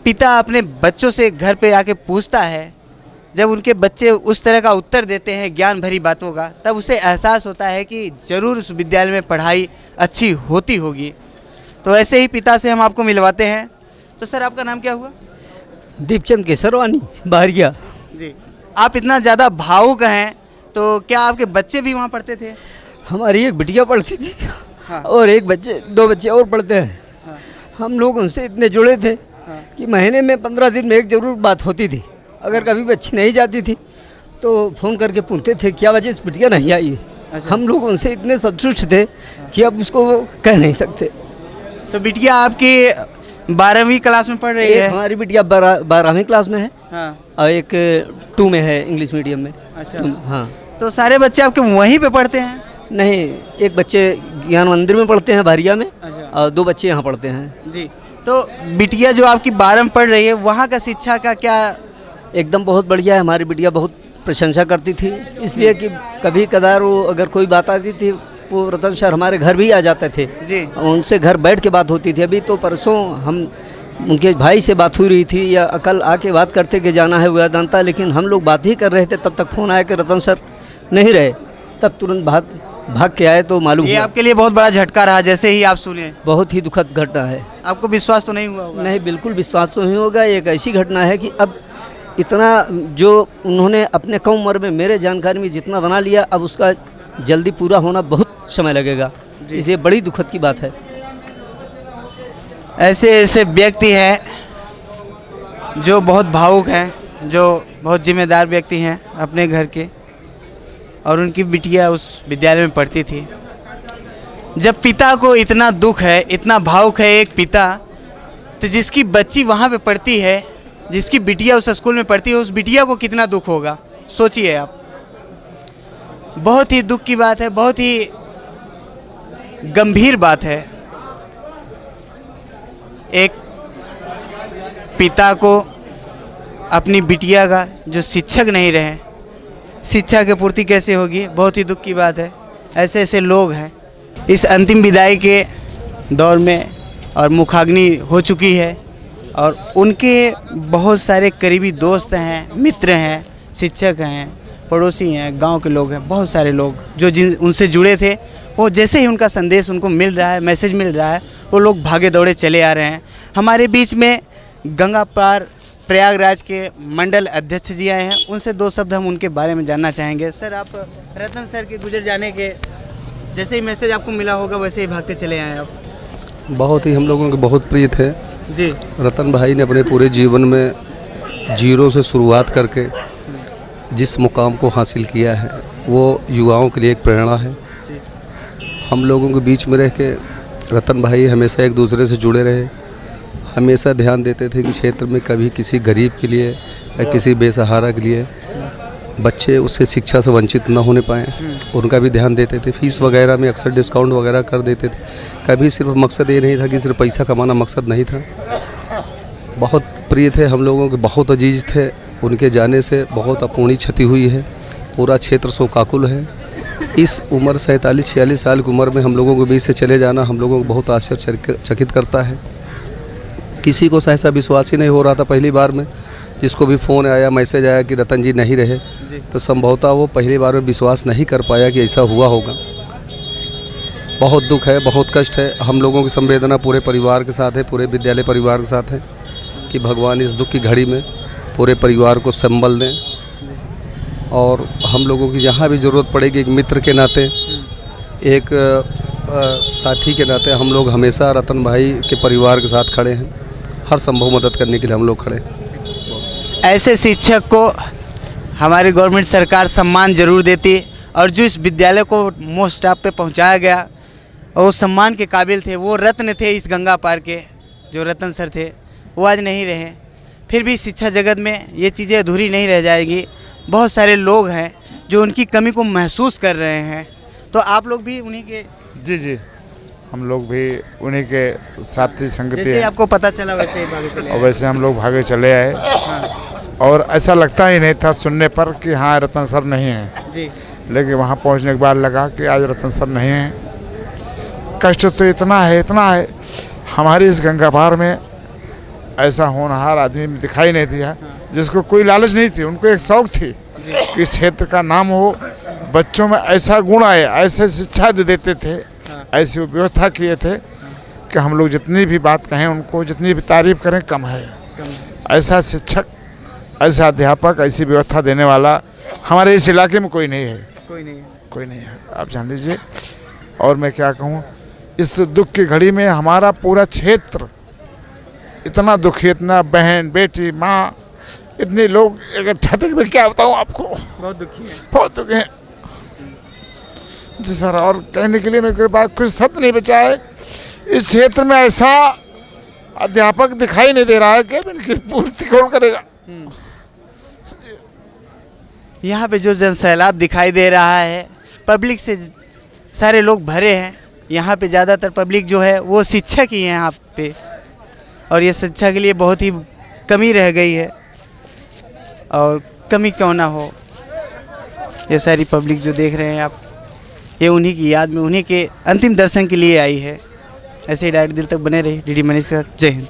[SPEAKER 1] पिता अपने बच्चों से घर पे आके पूछता है, जब उनके बच्चे उस तरह का उत्तर देते हैं ज्ञान भरी बातों का, तब उसे एहसास होता है कि ज़रूर उस विद्यालय में पढ़ाई अच्छी होती होगी। तो ऐसे ही पिता से हम आपको मिलवाते हैं। तो सर आपका नाम क्या हुआ?
[SPEAKER 8] दीपचंद केसरवानी, बाहरिया
[SPEAKER 1] जी। आप इतना ज़्यादा भावुक हैं, तो क्या आपके बच्चे भी वहाँ पढ़ते थे?
[SPEAKER 8] हमारी एक बिटिया पढ़ती थी।
[SPEAKER 1] हाँ।
[SPEAKER 8] और 2 बच्चे और पढ़ते हैं।
[SPEAKER 1] हाँ।
[SPEAKER 8] हम लोग उनसे इतने जुड़े थे कि महीने में 15 दिन में एक ज़रूर बात होती थी। अगर कभी बच्ची नहीं जाती थी तो फ़ोन करके पूछते थे क्या वजह इस बिटिया नहीं आई।
[SPEAKER 1] अच्छा।
[SPEAKER 8] हम लोग उनसे इतने संतुष्ट थे कि अब उसको कह नहीं सकते।
[SPEAKER 1] तो बिटिया आपकी 12वीं क्लास में पढ़ रही है?
[SPEAKER 8] हमारी बिटिया 12वीं क्लास में है।
[SPEAKER 1] हाँ।
[SPEAKER 8] और एक 2 में है, इंग्लिश मीडियम में।
[SPEAKER 1] अच्छा।
[SPEAKER 8] हाँ।
[SPEAKER 1] तो सारे बच्चे आपके वहीं पे पढ़ते हैं?
[SPEAKER 8] नहीं, एक बच्चे ज्ञान मंदिर में पढ़ते हैं बाहरिया में।
[SPEAKER 1] अच्छा।
[SPEAKER 8] और 2 बच्चे यहाँ पढ़ते हैं
[SPEAKER 1] जी। तो बिटिया जो आपकी 12 में पढ़ रही है, वहाँ का शिक्षा का क्या?
[SPEAKER 8] एकदम बहुत बढ़िया है। हमारी बिटिया बहुत प्रशंसा करती थी, इसलिए कि कभी कदार वो अगर कोई बात आती थी वो रतन सर हमारे घर भी आ जाते थे
[SPEAKER 1] जी।
[SPEAKER 8] उनसे घर बैठ के बात होती थी। अभी तो परसों हम उनके भाई से बात हुई रही थी, या कल आके बात करते कि जाना है हुआ जानता, लेकिन हम लोग बात ही कर रहे थे, तब तक फ़ोन आया कि रतन सर नहीं रहे। तब तुरंत भाग के आए तो मालूम
[SPEAKER 1] ये आपके लिए बहुत बड़ा झटका रहा जैसे ही आप सुने?
[SPEAKER 8] बहुत ही दुखद घटना है।
[SPEAKER 1] आपको विश्वास तो नहीं हुआ होगा?
[SPEAKER 8] नहीं, बिल्कुल विश्वास तो नहीं होगा। एक ऐसी घटना है कि अब इतना जो उन्होंने अपने कम उम्र में मेरे जानकारी में जितना बना लिया, अब उसका जल्दी पूरा होना बहुत समय लगेगा। इसलिए बड़ी दुखद की बात है।
[SPEAKER 1] ऐसे ऐसे व्यक्ति हैं जो बहुत भावुक हैं, जो बहुत जिम्मेदार व्यक्ति हैं अपने घर के, और उनकी बिटिया उस विद्यालय में पढ़ती थी। जब पिता को इतना दुख है, इतना भावुक है एक पिता, तो जिसकी बच्ची वहाँ पे पढ़ती है, जिसकी बिटिया उस स्कूल में पढ़ती है, उस बिटिया को कितना दुख होगा, सोचिए आप। बहुत ही दुख की बात है, बहुत ही गंभीर बात है। एक पिता को अपनी बिटिया का जो शिक्षक नहीं रहे, शिक्षा की पूर्ति कैसे होगी, बहुत ही दुख की बात है। ऐसे ऐसे लोग हैं। इस अंतिम विदाई के दौर में और मुखाग्नि हो चुकी है, और उनके बहुत सारे करीबी दोस्त हैं, मित्र हैं, शिक्षक हैं, पड़ोसी हैं, गांव के लोग हैं, बहुत सारे लोग जो उनसे जुड़े थे, वो जैसे ही उनका संदेश उनको मिल रहा है, मैसेज मिल रहा है, वो लोग भागे दौड़े चले आ रहे हैं। हमारे बीच में गंगा पार प्रयागराज के मंडल अध्यक्ष जी आए हैं, उनसे 2 शब्द हम उनके बारे में जानना चाहेंगे। सर, आप रतन सर के गुजर जाने के जैसे ही मैसेज आपको मिला होगा वैसे ही भागते चले आए आप?
[SPEAKER 9] बहुत ही हम लोगों के बहुत प्रिय थे,
[SPEAKER 1] जी।
[SPEAKER 9] रतन भाई ने अपने पूरे जीवन में जीरो से शुरुआत करके जिस मुकाम को हासिल किया है वो युवाओं के लिए एक प्रेरणा है। हम लोगों के बीच में रह के रतन भाई हमेशा एक दूसरे से जुड़े रहे, हमेशा ध्यान देते थे कि क्षेत्र में कभी किसी गरीब के लिए या किसी बेसहारा के लिए बच्चे उससे शिक्षा से वंचित न होने पाएँ, उनका भी ध्यान देते थे। फीस वगैरह में अक्सर डिस्काउंट वगैरह कर देते थे। कभी सिर्फ मकसद ये नहीं था कि सिर्फ पैसा कमाना मकसद नहीं था। बहुत प्रिय थे हम लोगों के, बहुत अजीज थे। उनके जाने से बहुत अपूर्णीय क्षति हुई है। पूरा क्षेत्र शोकाकुल है। इस उम्र 47-46 साल की उम्र में हम लोगों के बीच से चले जाना हम लोगों को बहुत आश्चर्यचकित करता है। किसी को सहसा विश्वास ही नहीं हो रहा था पहली बार में। जिसको भी फ़ोन आया, मैसेज आया कि रतन जी नहीं रहे, तो संभवतः वो पहली बार में विश्वास नहीं कर पाया कि ऐसा हुआ होगा। बहुत दुख है, बहुत कष्ट है। हम लोगों की संवेदना पूरे परिवार के साथ है, पूरे विद्यालय परिवार के साथ है कि भगवान इस दुख की घड़ी में पूरे परिवार को संबल दें। और हम लोगों की जहाँ भी ज़रूरत पड़ेगी, एक मित्र के नाते, एक साथी के नाते हम लोग हमेशा रतन भाई के परिवार के साथ खड़े हैं। हर संभव मदद करने के लिए हम लोग खड़े हैं।
[SPEAKER 1] ऐसे शिक्षक को हमारी गवर्नमेंट सरकार सम्मान जरूर देती, और जो इस विद्यालय को मोस्ट टॉप पे पहुंचाया गया और वो सम्मान के काबिल थे, वो रत्न थे इस गंगा पार के, जो रतन सर थे, वो आज नहीं रहे। फिर भी शिक्षा जगत में ये चीज़ें अधूरी नहीं रह जाएगी। बहुत सारे लोग हैं जो उनकी कमी को महसूस कर रहे हैं, तो आप लोग भी उन्हीं के
[SPEAKER 10] जी हम लोग भी उन्हीं के साथी संगति
[SPEAKER 1] जैसे आपको पता चला वैसे ही भागे चले
[SPEAKER 10] और वैसे हम लोग भागे चले आए। और ऐसा लगता ही नहीं था सुनने पर कि हाँ रतन सर नहीं हैं
[SPEAKER 1] जी,
[SPEAKER 10] लेकिन वहाँ पहुँचने के बाद लगा कि आज रतन सर नहीं हैं। कष्ट तो इतना है हमारी इस गंगा पार में ऐसा होनहार आदमी दिखाई नहीं दिया जिसको कोई लालच नहीं थी। उनको एक शौक थी कि क्षेत्र का नाम हो, बच्चों में ऐसा गुण आए, ऐसे शिक्षा देते थे, ऐसी व्यवस्था किए थे कि हम लोग जितनी भी बात कहें उनको, जितनी भी तारीफ करें कम है। ऐसा शिक्षक, ऐसा अध्यापक, ऐसी व्यवस्था देने वाला हमारे इस इलाके में कोई नहीं है। कोई नहीं है, आप जान लीजिए। और मैं क्या कहूँ, इस दुख की घड़ी में हमारा पूरा क्षेत्र इतना दुखी, इतना बहन बेटी माँ, इतने लोग इकट्ठा थे, मैं क्या बताऊँ आपको,
[SPEAKER 1] बहुत दुखी है।
[SPEAKER 10] जी सर, और कहने के लिए मेरे पास कुछ शब्द नहीं बचा है। इस क्षेत्र में ऐसा अध्यापक दिखाई नहीं दे रहा है कि इनकी पूर्ति कौन करेगा।
[SPEAKER 1] यहाँ पे जो जनसैलाब दिखाई दे रहा है, पब्लिक से सारे लोग भरे हैं। यहाँ पे ज़्यादातर पब्लिक जो है वो शिक्षक ही है यहाँ पे, और ये शिक्षा के लिए बहुत ही कमी रह गई है। और कमी क्यों ना हो, ये सारी पब्लिक जो देख रहे हैं आप, ये उन्हीं की याद में, उन्हीं के अंतिम दर्शन के लिए आई है। ऐसे ही डायरेक्ट दिल तक बने रही डीडी मनीष का। जय हिंद।